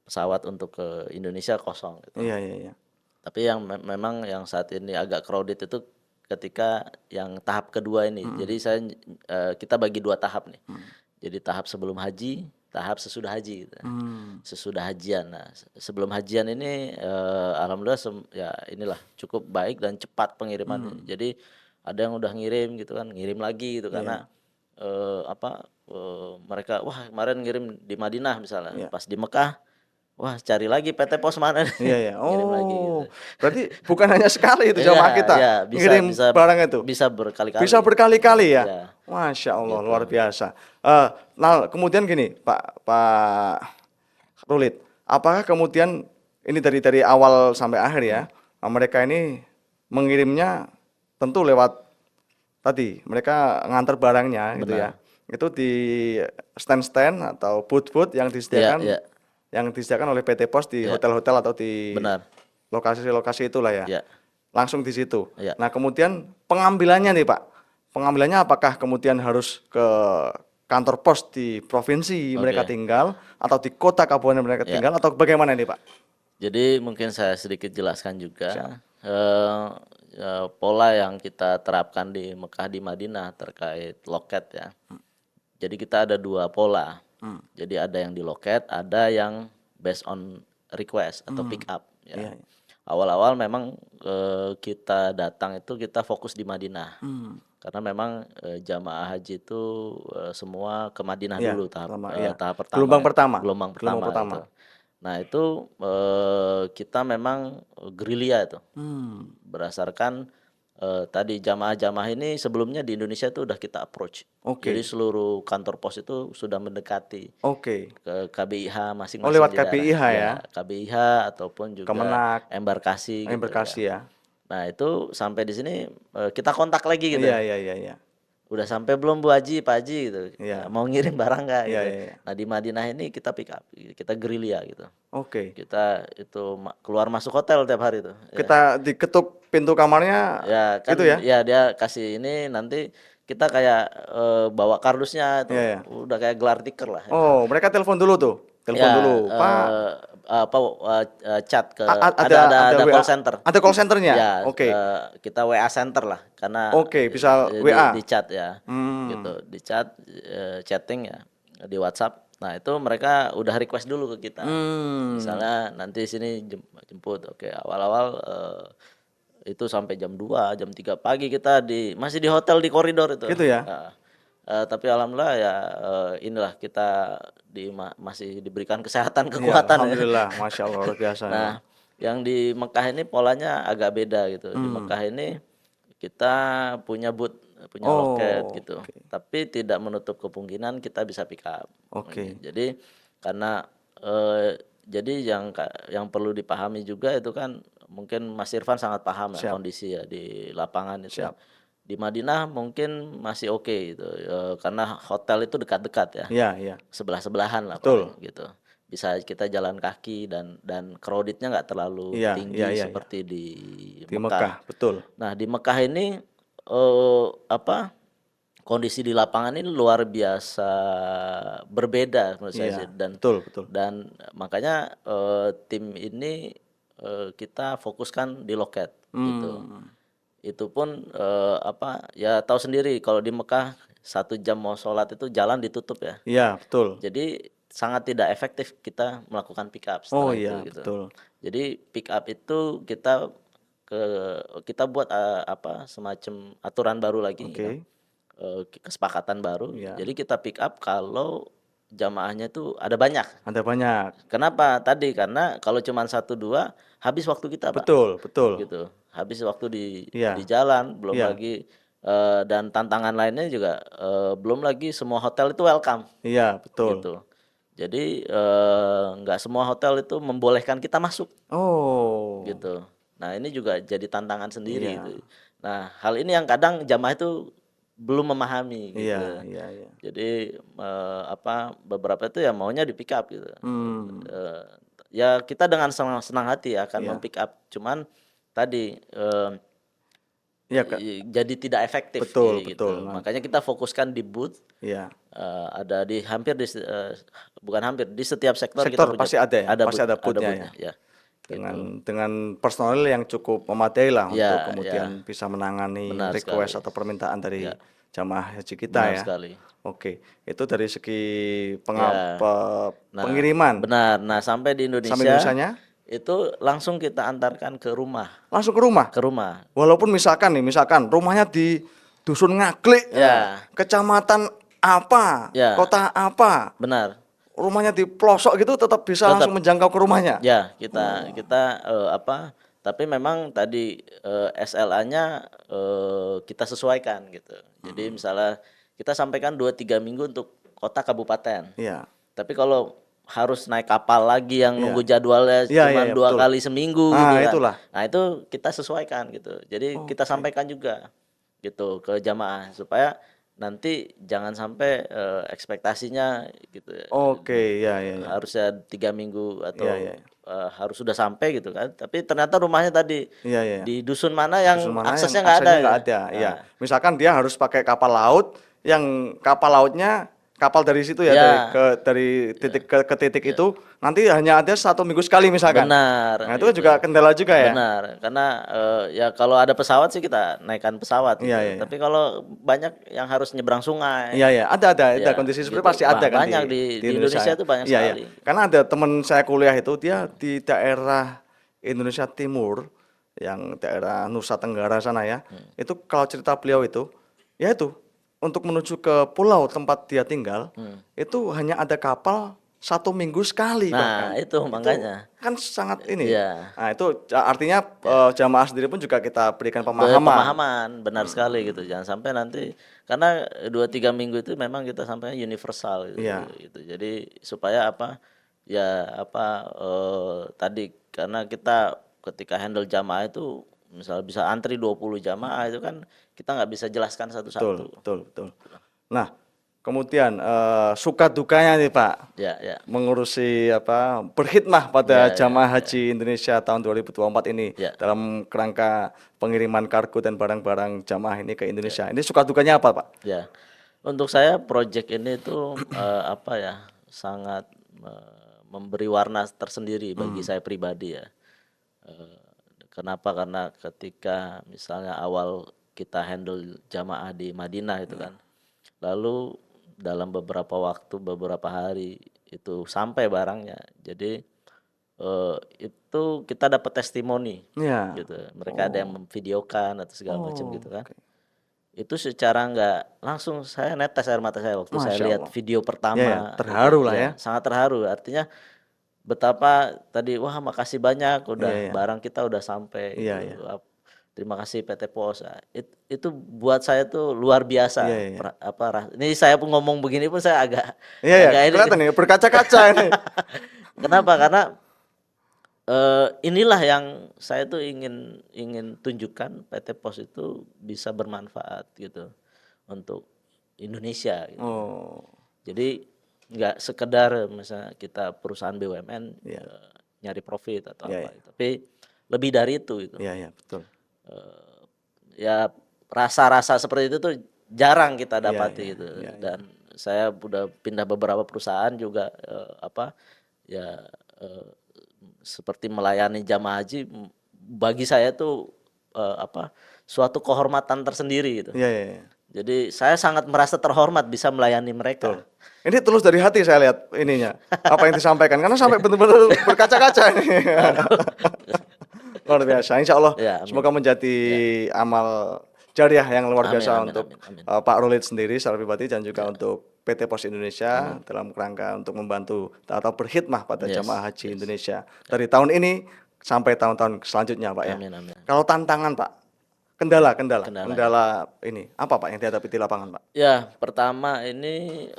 S2: pesawat untuk ke Indonesia kosong gitu.
S1: Iya, iya, iya.
S2: Tapi yang memang yang saat ini agak crowded itu ketika yang tahap kedua ini. Jadi kita bagi 2 tahap nih. Jadi tahap sebelum haji, tahap sesudah haji gitu. Sesudah hajian. Nah, sebelum hajian ini alhamdulillah ya inilah cukup baik dan cepat pengiriman. Jadi ada yang udah ngirim gitu kan, ngirim lagi gitu karena mereka wah kemarin ngirim di Madinah misalnya, pas di Mekah wah cari lagi PT Pos mana nih?
S1: Iya, iya.
S2: Ngirim lagi gitu.
S1: Berarti bukan hanya sekali itu
S2: Iya,
S1: jamaah kita
S2: iya,
S1: ngirim barang itu.
S2: bisa berkali-kali.
S1: Bisa berkali-kali ya.
S2: Iya.
S1: Masya Allah, luar biasa. Nah, kemudian gini, Pak Rulit, apakah kemudian ini dari awal sampai akhir ya, mereka ini mengirimnya tentu lewat tadi mereka ngantar barangnya gitu ya. Itu di stand-stand atau booth-booth yang disediakan
S2: Iya, iya.
S1: yang disediakan oleh PT Pos di hotel-hotel atau di
S2: Benar.
S1: lokasi-lokasi itulah ya.
S2: Iya.
S1: Langsung di situ.
S2: Iya.
S1: Nah, kemudian pengambilannya nih, Pak. Pengambilannya apakah kemudian harus ke kantor pos di provinsi mereka tinggal atau di kota kabupaten mereka tinggal atau bagaimana nih, Pak?
S2: Jadi mungkin saya sedikit jelaskan juga pola yang kita terapkan di Mekah di Madinah terkait loket ya. Jadi kita ada 2 pola. Jadi ada yang di loket, ada yang based on request atau pick up ya.
S1: Iya.
S2: Awal-awal memang kita datang itu kita fokus di Madinah. Karena memang jamaah haji itu semua ke Madinah dulu tahap pertama.
S1: Gelombang pertama.
S2: Gelombang pertama. Itu. Nah itu kita memang gerilya itu berdasarkan tadi jamaah-jamaah ini sebelumnya di Indonesia itu udah kita approach. Jadi seluruh kantor pos itu sudah mendekati ke KBIH masing-masing.
S1: Oh, lewat
S2: di daerah.
S1: KBIH ya?
S2: KBIH ataupun juga
S1: Kemenak,
S2: embarkasi.
S1: embarkasi ya.
S2: Nah itu sampai di sini kita kontak lagi gitu.
S1: Iya.
S2: Udah sampai belum Bu Haji, Pak Haji gitu.
S1: Iya.
S2: Mau ngirim barang nggak gitu.
S1: Iya.
S2: Nah di Madinah ini kita pick up, kita gerilya gitu.
S1: Oke.
S2: Kita itu keluar masuk hotel tiap hari tuh.
S1: Kita diketuk pintu kamarnya
S2: Ya kan
S1: gitu ya?
S2: ya dia kasih ini nanti kita kayak bawa kardusnya tuh,
S1: Iya, iya.
S2: udah kayak gelar tikar lah.
S1: Oh, mereka telepon dulu tuh. Telepon
S2: Ya,
S1: dulu, Pak.
S2: chat ke
S1: Ada
S2: ada
S1: WA,
S2: call center.
S1: ada call centernya.
S2: Ya,
S1: Oke.
S2: kita WA center lah, karena
S1: Oke, bisa WA.
S2: di chat ya,
S1: Hmm.
S2: gitu, di chat, chatting ya, di WhatsApp. Nah itu mereka udah request dulu ke kita,
S1: Hmm.
S2: misalnya nanti sini jemput, oke awal-awal itu sampai jam 2 jam 3 pagi kita masih di hotel di koridor itu.
S1: Gitu ya.
S2: Nah, tapi alhamdulillah ya, inilah kita masih diberikan kesehatan,
S1: Iya,
S2: kekuatan ya.
S1: alhamdulillah, masya Allah luar biasa
S2: Nah,
S1: ya.
S2: yang di Mekah ini polanya agak beda gitu. Di
S1: Hmm.
S2: Mekah ini kita punya booth, punya loket
S1: Oh,
S2: gitu.
S1: oke.
S2: Tapi tidak menutup kemungkinan kita bisa pick up.
S1: Oke.
S2: Jadi karena jadi yang perlu dipahami juga itu kan, mungkin Mas Irfan sangat paham ya
S1: Siap,
S2: kondisi ya di lapangan itu.
S1: siap.
S2: Di Madinah mungkin masih oke gitu, karena hotel itu dekat-dekat ya,
S1: Iya, iya.
S2: sebelah-sebelahan lah
S1: Betul.
S2: paling gitu. Bisa kita jalan kaki dan crowdednya nggak terlalu
S1: Iya, iya,
S2: tinggi
S1: iya, iya.
S2: seperti di
S1: Di Mekah,
S2: Mekah.
S1: betul.
S2: Nah di Mekah ini kondisi di lapangan ini luar biasa berbeda menurut saya sih,
S1: Iya, betul, betul.
S2: dan makanya tim ini kita fokuskan di loket gitu.
S1: Hmm.
S2: Itu pun ya tahu sendiri kalau di Mekah 1 jam mau sholat itu jalan ditutup ya.
S1: Iya, betul.
S2: Jadi sangat tidak efektif kita melakukan pick up
S1: Oh
S2: setelah itu
S1: iya,
S2: gitu.
S1: betul.
S2: Jadi pick up itu ke kita buat semacam aturan baru lagi gitu.
S1: Oke.
S2: Kesepakatan baru.
S1: Iya.
S2: Jadi kita pick up kalau jamaahnya itu ada banyak.
S1: Ada banyak.
S2: Kenapa? Tadi karena kalau cuma 1 2 habis waktu kita, Pak.
S1: Betul, betul.
S2: Gitu. Habis waktu di
S1: Iya,
S2: jalan, belum
S1: iya.
S2: lagi dan tantangan lainnya juga, belum lagi semua hotel itu welcome
S1: Iya, betul.
S2: gitu. Jadi nggak semua hotel itu membolehkan kita masuk
S1: Oh.
S2: gitu. Nah ini juga jadi tantangan sendiri
S1: Iya.
S2: itu. Nah hal ini yang kadang jamaah itu belum memahami gitu.
S1: Iya, iya, iya.
S2: Jadi beberapa itu ya maunya di pick up gitu.
S1: Hmm.
S2: Ya kita dengan senang senang hati ya akan
S1: Iya.
S2: mempick up, cuman tadi
S1: Iya, Kak.
S2: jadi tidak efektif
S1: Betul,
S2: gitu.
S1: betul. Nah,
S2: Makanya kita fokuskan di booth,
S1: iya.
S2: ada di bukan hampir di setiap sektor kita
S1: Sektor
S2: punya
S1: pasti ada ya, pasti ada booth-nya
S2: booth-nya, ya. Gitu.
S1: Dengan personil yang cukup memadai lah untuk
S2: Ya,
S1: kemudian bisa menangani
S2: benar
S1: request
S2: sekali.
S1: atau permintaan dari
S2: Ya,
S1: jamaah haji kita
S2: benar
S1: ya.
S2: sekali.
S1: Oke, itu dari segi
S2: Ya. Nah,
S1: pengiriman.
S2: benar. Nah, sampai di
S1: Sampai
S2: Indonesia
S1: Indonesianya
S2: itu langsung kita antarkan ke rumah,
S1: langsung ke rumah.
S2: ke rumah.
S1: Walaupun misalkan rumahnya di dusun Ngaglik,
S2: Ya,
S1: kecamatan apa,
S2: ya,
S1: kota apa,
S2: benar.
S1: rumahnya di pelosok gitu tetap bisa
S2: Tetap.
S1: langsung menjangkau ke rumahnya.
S2: Ya, kita tapi memang tadi SLA-nya kita sesuaikan gitu. Jadi misalnya kita sampaikan 2 3 minggu untuk kota kabupaten.
S1: Iya.
S2: Tapi kalau harus naik kapal lagi yang
S1: Iya.
S2: nunggu jadwalnya
S1: Iya,
S2: cuma
S1: iya,
S2: 2
S1: betul.
S2: kali seminggu
S1: Nah,
S2: gitu kan.
S1: itulah.
S2: Nah, itu kita sesuaikan gitu. Jadi kita sampaikan juga gitu ke jamaah supaya nanti jangan sampai ekspektasinya gitu ya.
S1: Oke, iya, iya, iya.
S2: Harusnya 3 minggu atau
S1: Iya, iya.
S2: harus sudah sampai gitu kan. Tapi ternyata rumahnya tadi
S1: Iya, iya.
S2: di dusun mana yang
S1: Dusun mana yang
S2: aksesnya nggak ada.
S1: aksesnya nggak ada.
S2: Nah,
S1: Iya. Misalkan dia harus pakai kapal laut, yang kapal lautnya kapal dari situ ya,
S2: Ya.
S1: dari titik ke titik itu nanti hanya ada 1 minggu sekali misalkan.
S2: benar.
S1: Nah, itu kan juga kendala juga ya.
S2: Benar, karena ya kalau ada pesawat sih kita naikkan pesawat gitu.
S1: Iya, iya, iya.
S2: Tapi kalau banyak yang harus nyebrang sungai.
S1: Iya, iya, ada
S2: Ya,
S1: kondisi seperti
S2: gitu.
S1: pasti ada kan
S2: Banyak di Indonesia itu banyak
S1: Iya,
S2: sekali.
S1: iya. Karena ada teman saya kuliah itu dia di daerah Indonesia Timur, yang daerah Nusa Tenggara sana ya. Itu kalau cerita beliau itu, ya itu untuk menuju ke pulau tempat dia tinggal, itu hanya ada kapal 1 minggu sekali bahkan.
S2: Nah, itu makanya.
S1: Kan sangat ini.
S2: Iya.
S1: Nah, itu artinya jamaah sendiri pun juga kita berikan
S2: Pemahaman,
S1: pemahaman.
S2: benar sekali gitu. Jangan sampai nanti karena 2 3 minggu itu memang kita sampaikan universal gitu,
S1: Iya.
S2: gitu. Jadi supaya tadi karena kita ketika handle jamaah itu misal bisa antri 20 jamaah itu kan kita nggak bisa jelaskan
S1: Betul,
S2: satu-satu.
S1: betul, betul. Nah, Kemudian suka dukanya nih Pak,
S2: Ya, ya,
S1: mengurusi apa berkhidmah pada
S2: ya, ya,
S1: jamaah
S2: ya,
S1: haji Indonesia tahun 2024 ini
S2: ya,
S1: dalam kerangka pengiriman kargo dan barang-barang jamaah ini ke Indonesia. Ini suka dukanya apa Pak?
S2: ya. Untuk saya project ini tuh apa ya, sangat memberi warna tersendiri bagi saya pribadi ya. Eh, Kenapa? Karena ketika misalnya awal kita handle jamaah di Madinah itu kan, lalu dalam beberapa waktu, beberapa hari itu sampai barangnya. Jadi itu kita dapat testimoni
S1: Ya.
S2: gitu. Mereka ada yang
S1: Oh.
S2: memvideokan atau segala macam
S1: Oh,
S2: gitu kan.
S1: oke.
S2: Itu secara nggak langsung saya netes air mata saya waktu saya
S1: Masya
S2: lihat
S1: Allah.
S2: video
S1: Ya, ya,
S2: pertama itu
S1: terharu lah ya.
S2: ya sangat terharu. Artinya betapa tadi wah makasih banyak
S1: Iya,
S2: udah
S1: iya.
S2: barang kita udah sampai
S1: Iya,
S2: gitu.
S1: iya.
S2: Terima kasih PT Pos. Nah, itu buat saya tuh luar
S1: Iya,
S2: biasa.
S1: iya.
S2: Ini saya pun ngomong begini pun saya agak
S1: Iya, ya,
S2: agak ini.
S1: kelihatan nih berkaca-kaca ini.
S2: Kenapa? Karena inilah yang saya tuh ingin ingin tunjukkan PT Pos itu bisa bermanfaat gitu untuk Indonesia gitu.
S1: Oh,
S2: Jadi nggak sekedar misalnya kita perusahaan BUMN
S1: iya.
S2: nyari profit atau
S1: Iya,
S2: apa,
S1: iya.
S2: tapi lebih dari itu gitu.
S1: Iya, iya, betul.
S2: Ya rasa-rasa seperti itu tuh jarang kita
S1: Iya,
S2: dapati
S1: iya,
S2: gitu.
S1: iya, iya.
S2: Dan saya udah pindah beberapa perusahaan juga apa ya eh, seperti melayani jamaah haji bagi saya tuh apa suatu kehormatan tersendiri gitu.
S1: Iya, iya, iya.
S2: Jadi saya sangat merasa terhormat bisa melayani mereka.
S1: Betul. Ini tulus dari hati saya lihat ininya. Apa yang disampaikan karena sampai benar-benar berkaca-kaca ini. Luar biasa. Insya Allah
S2: Ya, amin.
S1: semoga menjadi
S2: Ya.
S1: amal jariah yang luar
S2: Amin,
S1: biasa
S2: amin,
S1: untuk
S2: amin, amin.
S1: Pak Rolit sendiri secara pribadi dan juga untuk PT Pos Indonesia dalam kerangka untuk membantu atau berkhidmah pada
S2: Yes,
S1: jamaah haji
S2: yes.
S1: Indonesia dari tahun ini sampai tahun-tahun selanjutnya Pak ya.
S2: Amin, amin.
S1: Kalau tantangan Pak, kendala ini apa Pak yang dihadapi di lapangan Pak?
S2: Ya, pertama ini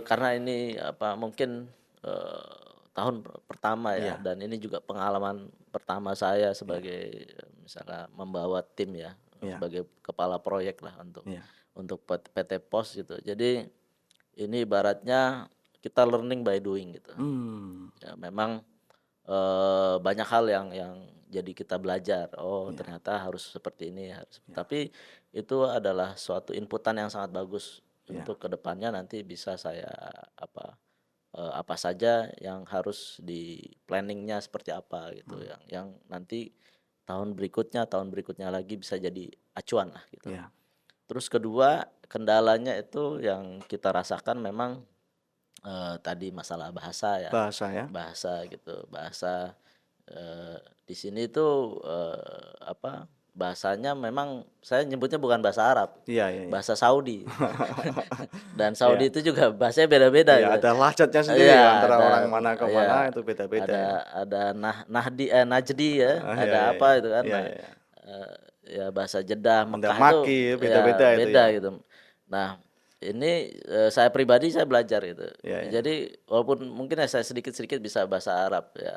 S2: karena ini apa mungkin tahun pertama ya,
S1: Iya,
S2: dan ini juga pengalaman pertama saya sebagai misalnya membawa tim ya,
S1: iya,
S2: sebagai kepala proyek lah
S1: iya.
S2: untuk PT Pos gitu. Jadi ini ibaratnya kita learning by doing gitu.
S1: Hmm,
S2: Ya, memang banyak hal yang jadi kita belajar. Oh,
S1: iya,
S2: ternyata harus seperti ini, harus.
S1: iya,
S2: Tapi itu adalah suatu inputan yang sangat bagus
S1: iya,
S2: untuk kedepannya nanti bisa saya apa saja yang harus di planningnya seperti apa gitu, yang nanti tahun berikutnya lagi bisa jadi acuan lah gitu.
S1: iya.
S2: Terus kedua kendalanya itu yang kita rasakan memang tadi masalah bahasa ya.
S1: Bahasa ya.
S2: Bahasa gitu, bahasa di sini tuh apa bahasanya memang saya nyebutnya bukan bahasa Arab,
S1: Iya, iya, iya.
S2: bahasa Saudi. Dan
S1: Iya.
S2: Saudi itu juga bahasanya beda-beda
S1: Iya,
S2: gitu.
S1: ada lahjatnya sendiri
S2: Iya,
S1: ya, antara
S2: ada
S1: orang mana ke
S2: ya
S1: mana itu beda-beda ya.
S2: ada Najdi ya,
S1: Iya,
S2: ada
S1: iya,
S2: apa
S1: iya.
S2: itu kan.
S1: Iya,
S2: Nah,
S1: iya.
S2: ya bahasa Jeddah,
S1: Mendak
S2: Mekah itu
S1: maki
S2: ya
S1: beda-beda itu
S2: beda
S1: ya.
S2: gitu. Nah, ini saya pribadi saya belajar gitu.
S1: Iya, iya.
S2: Jadi walaupun mungkin ya saya sedikit-sedikit bisa bahasa Arab ya,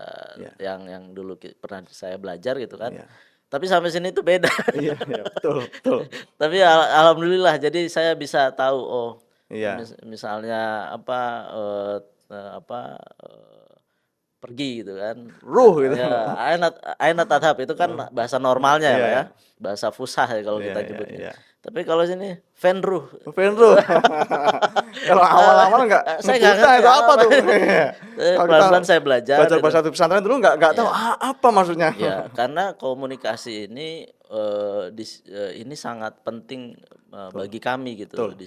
S1: Iya.
S2: yang dulu pernah saya belajar gitu kan.
S1: Iya.
S2: Tapi sampai sini itu beda.
S1: Iya, iya, betul, betul.
S2: Tapi alhamdulillah jadi saya bisa tahu oh
S1: Iya.
S2: misalnya apa apa pergi gitu kan.
S1: Ruh gitu.
S2: Ya, ainat tadhab itu kan bahasa normalnya ya,
S1: Iya,
S2: Pak ya.
S1: iya.
S2: Bahasa fusah ya kalau
S1: Iya,
S2: kita
S1: iya,
S2: nyebutnya.
S1: iya.
S2: Tapi kalau sini fenruh.
S1: Venro. Kalau awal-awal enggak
S2: Saya nggak
S1: ngebuta
S2: ngerti
S1: itu apa tuh. Kalau kita
S2: pelan-pelan saya belajar
S1: belajar
S2: itu.
S1: bahasa di pesantren dulu enggak tahu apa maksudnya.
S2: Ya, karena komunikasi ini ini sangat penting bagi kami gitu
S1: Betul.
S2: di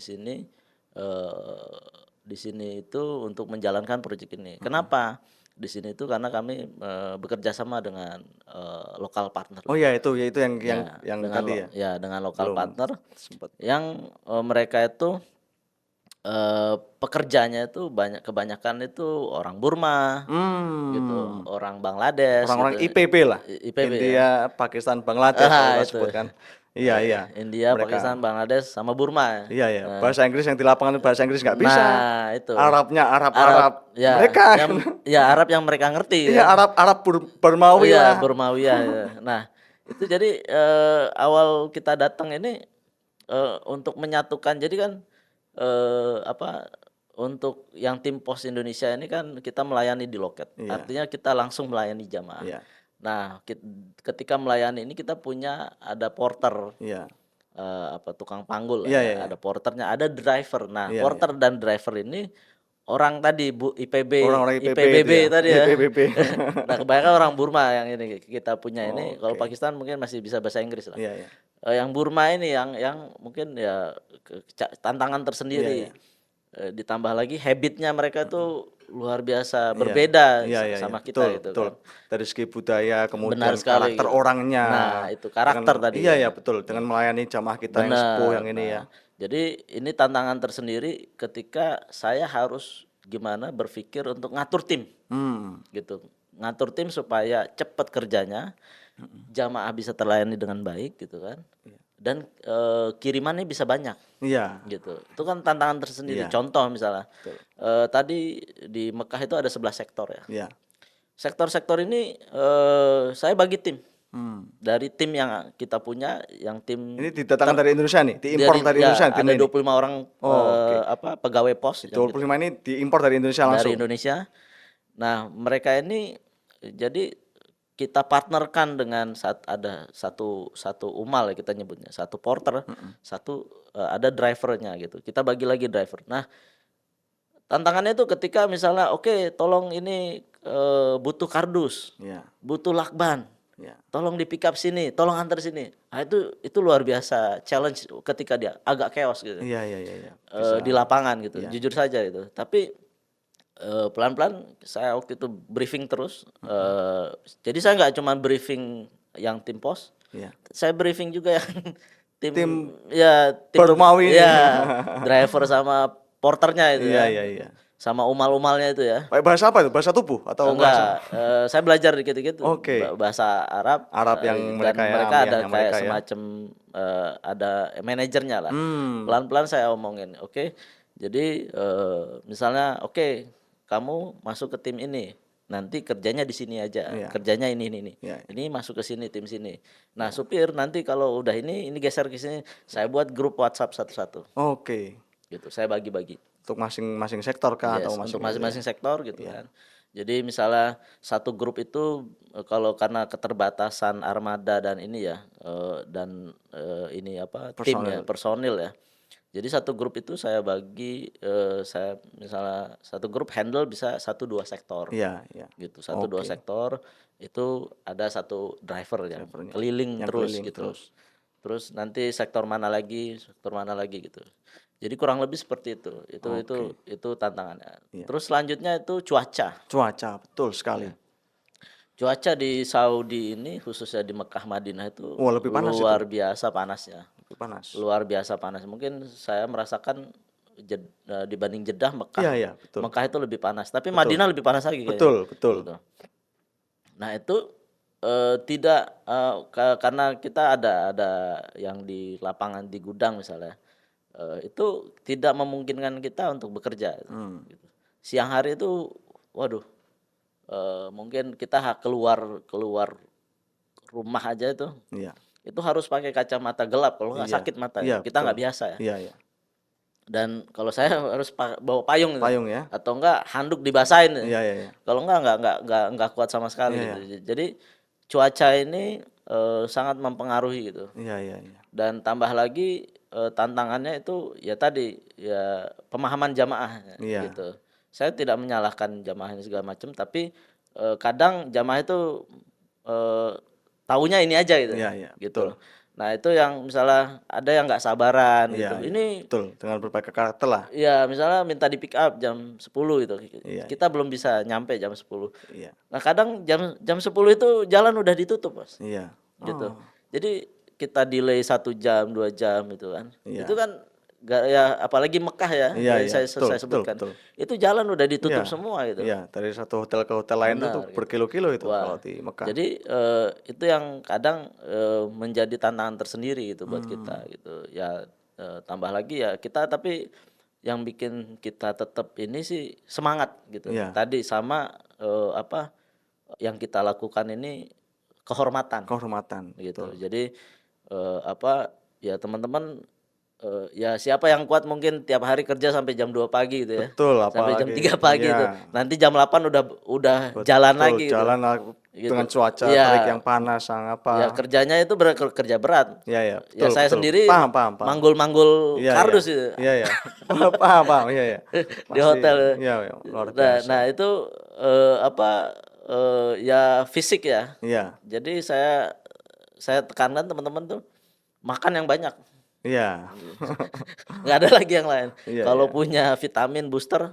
S2: sini itu untuk menjalankan proyek ini. Kenapa? Di sini itu karena kami bekerja sama dengan lokal partner.
S1: Oh iya itu ya itu yang
S2: Ya, dengan
S1: tadi ya.
S2: ya dengan lokal
S1: Belum
S2: partner
S1: sempat.
S2: yang mereka itu pekerjanya itu kebanyakan itu orang Burma gitu, orang Bangladesh
S1: Orang-orang
S2: gitu.
S1: IPB lah.
S2: IPB ya.
S1: India, Pakistan, Bangladesh kalau kita
S2: Itu.
S1: sebut kan. Iya, iya.
S2: India,
S1: Mereka.
S2: Pakistan, Bangladesh sama Burma.
S1: Iya, iya. Bahasa Inggris yang di lapangan bahasa Inggris nggak bisa.
S2: Nah, itu.
S1: Arabnya Arab
S2: ya,
S1: mereka.
S2: ya Arab yang mereka ngerti.
S1: Iya, Arab Burmawi
S2: Iya,
S1: lah.
S2: Burmawiyah. Ya. Nah, itu jadi awal kita datang ini untuk menyatukan. Jadi kan apa, untuk yang tim pos Indonesia ini kan kita melayani di loket.
S1: Iya.
S2: Artinya kita langsung melayani jamaah.
S1: Iya.
S2: Nah, ketika melayani ini kita punya ada porter,
S1: Iya.
S2: apa, tukang panggul lah
S1: Iya,
S2: ya,
S1: iya, iya.
S2: ada porternya, ada driver. Nah,
S1: Iya,
S2: porter dan driver ini orang tadi Bu IPB,
S1: Orang-orang IPB itu
S2: IPBB
S1: ya?
S2: tadi ya.
S1: IPBB.
S2: Nah, kebanyakan orang Burma yang ini kita punya ini. Kalau
S1: Oke.
S2: Pakistan mungkin masih bisa bahasa Inggris lah.
S1: Iya, iya.
S2: Yang Burma ini yang mungkin ya tantangan tersendiri.
S1: Iya, iya.
S2: Ditambah lagi habitnya mereka tuh luar biasa berbeda
S1: Iya, iya,
S2: sama
S1: iya.
S2: kita
S1: Betul,
S2: gitu
S1: betul.
S2: kan.
S1: Dari segi budaya, kemudian
S2: Benar sekali
S1: karakter
S2: gitu.
S1: orangnya.
S2: Nah, itu karakter
S1: Dengan-
S2: tadi
S1: Iya,
S2: ya.
S1: iya, betul. Dengan melayani jamaah kita yang sepuh yang ini ya.
S2: Nah, jadi ini tantangan tersendiri ketika saya harus gimana berpikir untuk ngatur tim gitu. Ngatur tim supaya cepat kerjanya, jamaah bisa terlayani dengan baik gitu kan. Dan kirimannya bisa banyak
S1: Iya.
S2: gitu. Itu kan tantangan tersendiri.
S1: Iya.
S2: Contoh misalnya tadi di Mekah itu ada 11 sektor ya.
S1: Iya.
S2: Sektor-sektor ini saya bagi tim. Dari tim yang kita punya, yang tim
S1: Ini didatangkan dari Indonesia nih, diimpor dari Indonesia tim
S2: ada
S1: ini.
S2: 25 orang apa pegawai pos yang
S1: 25 ini diimpor dari Indonesia
S2: dari
S1: langsung.
S2: Indonesia. Nah, mereka ini jadi kita partnerkan dengan ada satu umal ya kita nyebutnya, satu porter, satu ada drivernya gitu. Kita bagi lagi driver. Nah, tantangannya itu ketika misalnya oke, tolong ini butuh kardus,
S1: Iya.
S2: butuh lakban.
S1: Iya.
S2: Tolong di pick up sini, tolong antar sini. Nah, itu luar biasa challenge ketika dia agak chaos gitu.
S1: Iya, iya, iya, iya.
S2: Di lapangan gitu. Jujur saja itu. Tapi pelan-pelan saya waktu itu briefing terus. Jadi saya nggak cuma briefing yang tim pos.
S1: Iya.
S2: Saya briefing juga yang tim
S1: Burmawi.
S2: ya, driver sama porternya itu
S1: Iya,
S2: ya.
S1: iya, iya.
S2: Sama umal-umalnya itu ya.
S1: Pakai bahasa apa itu? Bahasa tubuh atau bahasa?
S2: Enggak, saya belajar dikit-dikit
S1: Oke.
S2: bahasa Arab.
S1: Arab yang
S2: Dan
S1: mereka ya,
S2: mereka ada
S1: yang
S2: kayak
S1: mereka ya.
S2: semacam ada manajernya lah. Pelan-pelan saya omongin, oke. Jadi misalnya, oke, kamu masuk ke tim ini, nanti kerjanya di sini aja,
S1: Iya.
S2: kerjanya ini.
S1: Iya.
S2: Ini masuk ke sini tim sini. Nah, supir nanti kalau udah ini geser ke sini, saya buat grup WhatsApp satu-satu.
S1: Oke.
S2: Gitu, saya bagi-bagi.
S1: Untuk masing-masing sektor kah atau
S2: Untuk
S1: masing-masing?
S2: masing-masing sektor gitu kan. Jadi misalnya satu grup itu kalau karena keterbatasan armada dan ini ya ini apa tim ya, personil ya. Jadi satu grup itu saya bagi saya misalnya satu grup handle bisa 1-2 sektor.
S1: Iya, iya.
S2: Gitu. 1-2 sektor itu ada satu driver yang keliling
S1: Yang
S2: terus
S1: keliling
S2: gitu. Terus nanti sektor mana lagi gitu. Jadi kurang lebih seperti itu. Itu tantangannya. Terus selanjutnya itu cuaca.
S1: Cuaca, betul sekali.
S2: Cuaca di Saudi ini khususnya di Mekah Madinah itu
S1: lebih panas
S2: luar biasa panasnya.
S1: Lebih panas.
S2: Luar biasa panas. Mungkin saya merasakan dibanding Jeddah Mekah.
S1: Iya, betul.
S2: Mekah itu lebih panas, tapi Madinah lebih panas lagi kayaknya.
S1: Betul.
S2: Gitu. Nah, itu tidak karena kita ada yang di lapangan di gudang misalnya. Itu tidak memungkinkan kita untuk bekerja gitu. Siang hari itu waduh mungkin kita keluar rumah aja itu itu harus pakai kacamata gelap kalau nggak sakit mata kita nggak biasa ya.
S1: Iya.
S2: Dan kalau saya harus bawa payung
S1: ya.
S2: atau enggak handuk dibasahin
S1: Iya.
S2: Kalau enggak kuat sama sekali gitu. Jadi cuaca ini sangat mempengaruhi gitu.
S1: Iya.
S2: Dan tambah lagi tantangannya itu ya tadi ya pemahaman jamaah gitu. Saya tidak menyalahkan jamaahnya segala macam, tapi kadang jamaah itu taunya ini aja gitu.
S1: Iya,
S2: gitu. Nah, itu yang misalnya ada yang nggak sabaran gitu. Ini
S1: betul, dengan berbagai karakter lah.
S2: Iya, misalnya minta di pick up jam 10 gitu. Kita belum bisa nyampe jam 10.
S1: Iya.
S2: Nah, kadang jam 10 itu jalan udah ditutup, Mas.
S1: Iya.
S2: Gitu. Jadi kita delay 1 jam, 2 jam gitu kan. Itu kan ya apalagi Mekah ya, saya sebutkan.
S1: Betul.
S2: Itu jalan udah ditutup semua gitu.
S1: Iya, dari satu hotel ke hotel lain itu berkilo-kilo itu kalau di Mekah.
S2: Jadi itu yang kadang menjadi tantangan tersendiri gitu buat kita gitu. Ya tambah lagi ya kita tapi yang bikin kita tetap ini sih semangat gitu. Tadi sama apa yang kita lakukan ini kehormatan gitu. Betul. Jadi apa ya teman-teman ya siapa yang kuat mungkin tiap hari kerja sampai jam 2 pagi gitu ya.
S1: Betul,
S2: Sampai jam
S1: apalagi
S2: 3 pagi itu.
S1: iya,
S2: Nanti jam 8 udah jalan
S1: betul,
S2: lagi gitu.
S1: jalan
S2: Gitu.
S1: dengan cuaca terik
S2: Iya,
S1: yang panas, sang
S2: ya
S1: apa.
S2: kerjanya itu kerja berat.
S1: Iya ya,
S2: Ya
S1: betul
S2: saya
S1: betul.
S2: sendiri
S1: Paham paham paham.
S2: manggul-manggul
S1: Iya iya.
S2: kardus itu
S1: Iya ya. Paham paham, iya ya.
S2: di
S1: Pasti
S2: hotel.
S1: iya ya, luar
S2: Nah
S1: biasa.
S2: itu apa ya fisik ya.
S1: Iya.
S2: Jadi saya tekankan teman-teman tuh makan yang banyak.
S1: Iya.
S2: Nggak ada lagi yang lain.
S1: Iya
S2: Kalau
S1: iya.
S2: punya vitamin booster,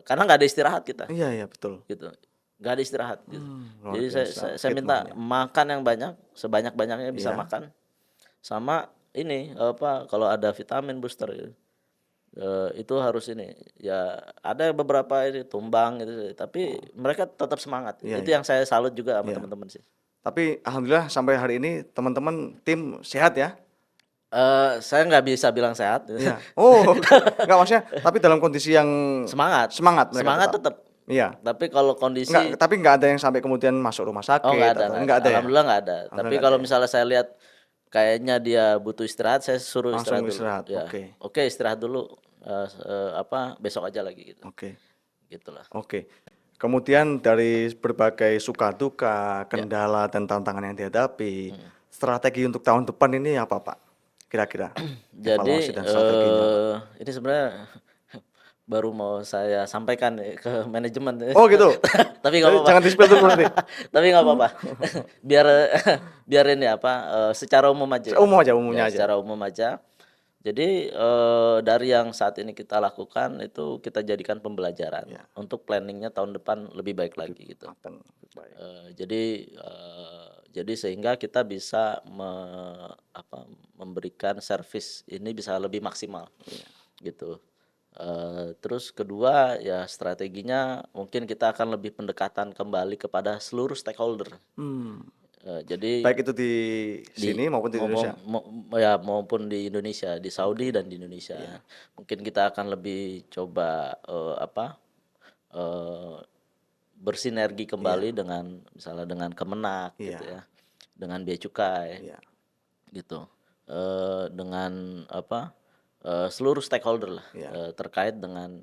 S2: karena nggak ada istirahat kita,
S1: Iya iya, betul.
S2: gitu. Nggak ada istirahat, gitu.
S1: Luar
S2: Jadi
S1: biasa
S2: saya minta
S1: khidmahnya.
S2: makan yang banyak, sebanyak-banyaknya bisa
S1: Iya.
S2: makan. Sama ini apa kalau ada vitamin booster gitu. Itu harus ini ya ada beberapa ini tumbang gitu tapi mereka tetap semangat.
S1: Iya
S2: Itu
S1: iya.
S2: yang saya salut juga sama
S1: Iya.
S2: teman-teman sih.
S1: Tapi alhamdulillah sampai hari ini teman-teman tim sehat ya?
S2: Saya nggak bisa bilang sehat.
S1: Iya. Oh, enggak maksudnya tapi dalam kondisi yang
S2: Semangat.
S1: semangat mereka
S2: Semangat
S1: tetap.
S2: tetap.
S1: Iya.
S2: Tapi kalau
S1: Enggak,
S2: kondisi
S1: tapi enggak ada yang sampai kemudian masuk rumah
S2: oh
S1: sakit
S2: nggak ada,
S1: atau
S2: nggak ada.
S1: enggak ada ya?
S2: Alhamdulillah nggak ada. Tapi
S1: Alhamdulillah enggak
S2: kalau
S1: ada ya.
S2: misalnya saya lihat kayaknya dia butuh istirahat, saya suruh
S1: Langsung
S2: istirahat dulu.
S1: istirahat.
S2: Ya,
S1: Oke.
S2: oke istirahat dulu. Apa besok aja lagi gitu.
S1: Oke.
S2: Gitulah.
S1: Oke. Kemudian dari berbagai suka duka,
S2: Ya.
S1: kendala dan tantangan yang dihadapi, strategi untuk tahun depan ini apa, Pak? Kira-kira evaluasi
S2: Jadi
S1: dan strateginya, Pak.
S2: ini sebenarnya baru mau saya sampaikan nih ke manajemen.
S1: Oh, gitu.
S2: Tapi nggak apa-apa.
S1: Jangan di-spill dulu nanti.
S2: Tapi nggak apa-apa. Biar biar ini apa secara umum aja.
S1: Umum aja,
S2: Ya,
S1: umumnya aja.
S2: secara umum aja. Jadi dari yang saat ini kita lakukan itu kita jadikan pembelajaran
S1: Ya.
S2: untuk planningnya tahun depan lebih baik lagi gitu.
S1: Matang, baik.
S2: Jadi sehingga kita bisa memberikan servis ini bisa lebih maksimal gitu. Terus kedua ya strateginya mungkin kita akan lebih pendekatan kembali kepada seluruh stakeholder.
S1: Hmm.
S2: Jadi
S1: Baik itu di
S2: di
S1: sini maupun di Indonesia.
S2: ya maupun di Indonesia, di Saudi dan di Indonesia. Mungkin kita akan lebih coba eh, bersinergi kembali dengan misalnya dengan Kemenak gitu ya, dengan Bea Cukai
S1: Iya.
S2: gitu, dengan seluruh stakeholder lah terkait dengan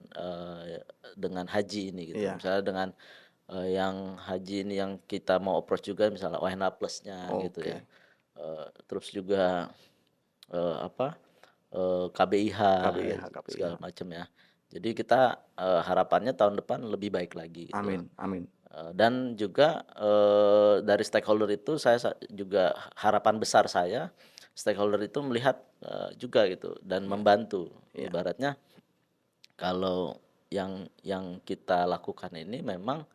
S2: haji ini gitu. Misalnya dengan yang haji ini yang kita mau approach juga misalnya ONH Plus-nya gitu ya. Terus juga KBIH
S1: KBIH.
S2: segala macam ya. Jadi kita harapannya tahun depan lebih baik lagi gitu.
S1: Amin, amin.
S2: Dan juga dari stakeholder itu saya juga harapan besar saya stakeholder itu melihat juga gitu dan membantu. Ibaratnya kalau yang kita lakukan ini memang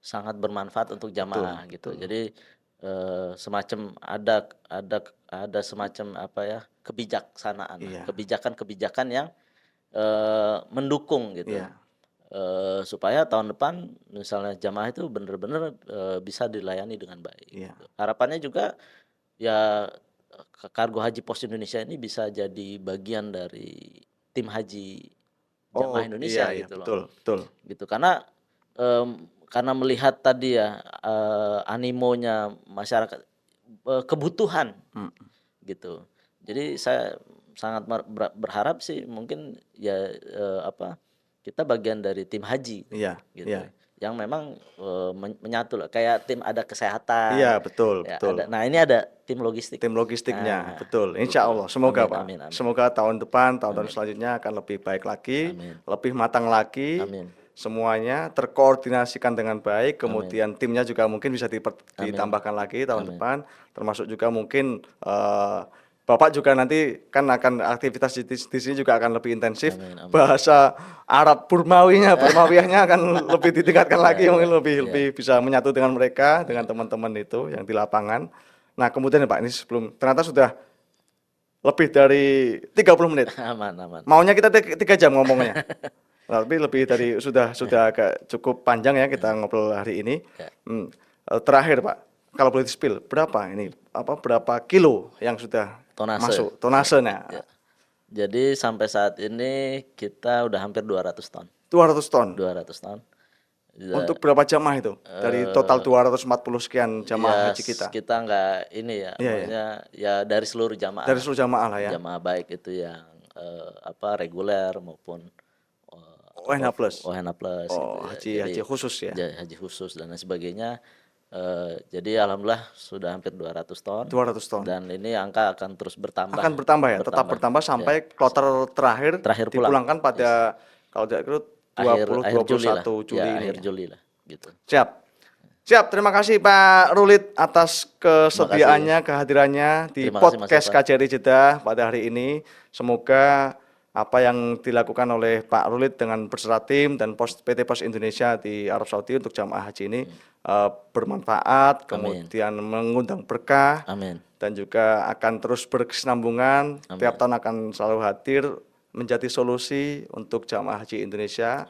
S2: sangat bermanfaat untuk jamaah gitu. Jadi semacam ada semacam apa ya kebijaksanaan, kebijakan-kebijakan yang mendukung gitu. Supaya tahun depan misalnya jamaah itu benar-benar bisa dilayani dengan baik. Gitu. Harapannya juga ya Kargo Haji Pos Indonesia ini bisa jadi bagian dari tim haji jamaah Indonesia gitu loh.
S1: Betul.
S2: Gitu karena melihat tadi ya animonya masyarakat kebutuhan gitu. Jadi saya sangat berharap sih mungkin ya kita bagian dari tim haji gitu. Yang memang menyatu lah kayak tim ada kesehatan.
S1: Iya, betul.
S2: Nah, ini ada tim logistik.
S1: Tim logistiknya, betul. Insya Allah, semoga Pak.
S2: Amin.
S1: Semoga tahun depan, tahun-tahun selanjutnya akan lebih baik lagi, lebih matang lagi. Semuanya terkoordinasikan dengan baik, kemudian timnya juga mungkin bisa ditambahkan lagi tahun depan, termasuk juga mungkin Bapak juga nanti kan akan aktivitas di sini juga akan lebih intensif. Bahasa Arab Burmawiyahnya akan lebih ditingkatkan lagi, mungkin lebih bisa menyatu dengan mereka, dengan teman-teman itu yang di lapangan. Nah, kemudian Pak, ini sebelum ternyata sudah lebih dari 30 menit.
S2: Aman.
S1: Maunya kita 3 jam ngomongnya. Tapi lebih dari sudah agak cukup panjang ya kita ngobrol hari ini. Terakhir Pak, kalau boleh di-spill berapa ini? Berapa kilo yang sudah masuk tonasenya?
S2: Jadi sampai saat ini kita udah hampir 200 ton.
S1: 200 ton.
S2: 200 ton.
S1: Untuk berapa jamaah itu? Dari total 240 sekian jamaah haji kita.
S2: Kita nggak ini ya,
S1: Iya,
S2: maksudnya ya dari seluruh jamaah.
S1: Dari seluruh jamaah lah ya.
S2: Jamaah baik itu yang reguler maupun
S1: ONH plus.
S2: ONH plus
S1: Oh,
S2: gitu ya.
S1: haji khusus ya.
S2: Haji khusus dan lain sebagainya. Jadi alhamdulillah sudah hampir 200 ton.
S1: 200 ton.
S2: Dan ini angka akan terus bertambah.
S1: Akan bertambah ya, tetap bertambah sampai kloter terakhir dipulangkan pada kalau tidak keliru 21 Juli
S2: ya,
S1: ini.
S2: akhir Juli lah gitu.
S1: Siap, terima kasih Pak Rulit atas kesediaannya, kehadirannya di podcast KJRI Jeddah pada hari ini. Semoga apa yang dilakukan oleh Pak Rulit dengan beserta tim dan PT Pos Indonesia di Arab Saudi untuk jamaah haji ini bermanfaat, kemudian mengundang berkah, dan juga akan terus berkesinambungan. Tiap tahun akan selalu hadir menjadi solusi untuk jamaah haji Indonesia.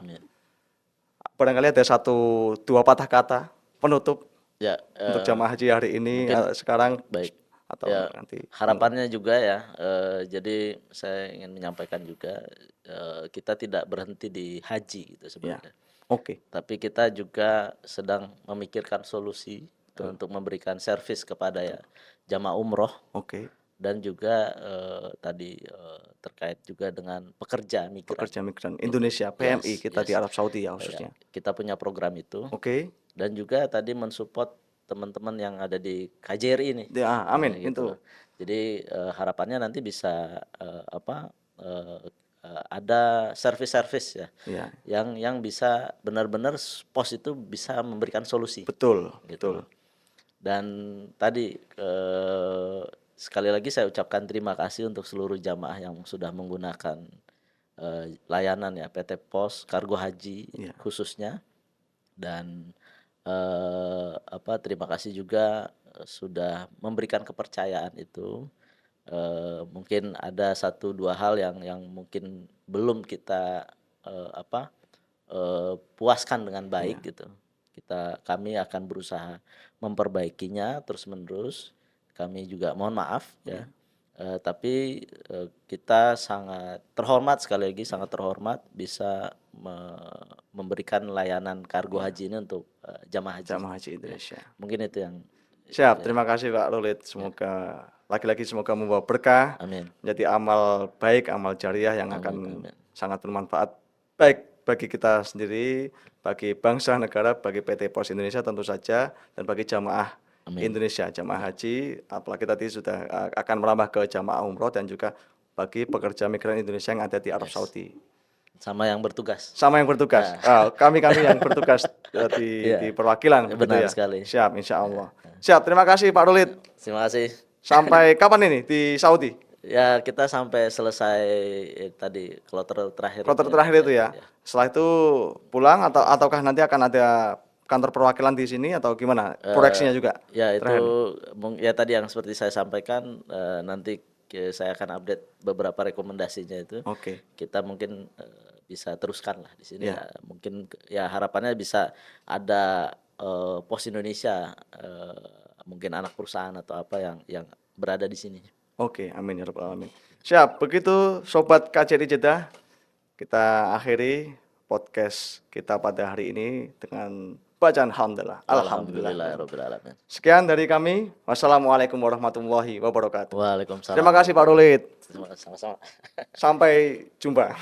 S1: Barangkali ada 1-2 patah kata penutup
S2: ya,
S1: untuk jamaah haji hari ini sekarang.
S2: Baik.
S1: Atau
S2: ya,
S1: nanti
S2: harapannya juga ya, jadi saya ingin menyampaikan juga kita tidak berhenti di haji gitu sebenarnya.
S1: Oke.
S2: Tapi kita juga sedang memikirkan solusi untuk memberikan servis kepada ya jamaah umroh.
S1: Oke.
S2: Dan juga tadi terkait juga dengan pekerja migran
S1: Indonesia, PMI kita di Arab Saudi ya khususnya.
S2: Kita punya program itu.
S1: Oke.
S2: Dan juga tadi mensupport teman-teman yang ada di KJRI ini.
S1: Ya, amin gitu.
S2: Jadi harapannya nanti bisa ada servis-servis ya, yang bisa benar-benar pos itu bisa memberikan solusi.
S1: Betul.
S2: Dan tadi sekali lagi saya ucapkan terima kasih untuk seluruh jamaah yang sudah menggunakan layanan ya PT Pos Kargo Haji khususnya. Dan terima kasih juga sudah memberikan kepercayaan itu. Mungkin ada 1-2 hal yang mungkin belum kita puaskan dengan baik gitu. Kami akan berusaha memperbaikinya terus-menerus. Kami juga mohon maaf ya. Tapi kita sangat terhormat, sekali lagi sangat terhormat bisa memberikan layanan kargo haji ini untuk jamaah haji
S1: Indonesia.
S2: Mungkin itu yang
S1: siap. Terima kasih Pak Rulit. Semoga lagi-lagi semoga membawa berkah.
S2: Amin.
S1: Menjadi amal baik, amal jariah yang akan sangat bermanfaat baik bagi kita sendiri, bagi bangsa negara, bagi PT Pos Indonesia tentu saja, dan bagi jamaah Indonesia, jamaah haji, apalagi tadi sudah akan merambah ke jamaah umroh dan juga bagi pekerja migran Indonesia yang ada di Arab Saudi.
S2: Sama yang bertugas.
S1: Kami yang bertugas di perwakilan.
S2: Benar sekali.
S1: Siap, insya Allah. Siap, terima kasih Pak Rulit.
S2: Terima kasih.
S1: Sampai kapan ini di Saudi?
S2: Ya kita sampai selesai tadi kloter terakhir.
S1: Kloter terakhir itu ya. Setelah itu pulang ataukah nanti akan ada kantor perwakilan di sini atau gimana proyeksinya juga?
S2: Ya itu ya tadi yang seperti saya sampaikan, nanti saya akan update beberapa rekomendasinya itu.
S1: Oke.
S2: Kita mungkin bisa teruskan lah di sini. Ya, mungkin ya harapannya bisa ada Pos Indonesia, mungkin anak perusahaan atau apa yang berada di sini.
S1: Oke, amin ya rabbal alamin. Siap, begitu sobat KJRI Jeddah, kita akhiri podcast kita pada hari ini dengan bacaan alhamdulillah. Sekian dari kami. Wassalamualaikum warahmatullahi wabarakatuh.
S2: Waalaikumsalam.
S1: Terima kasih Pak Rulit.
S2: Sama-sama.
S1: Sampai jumpa.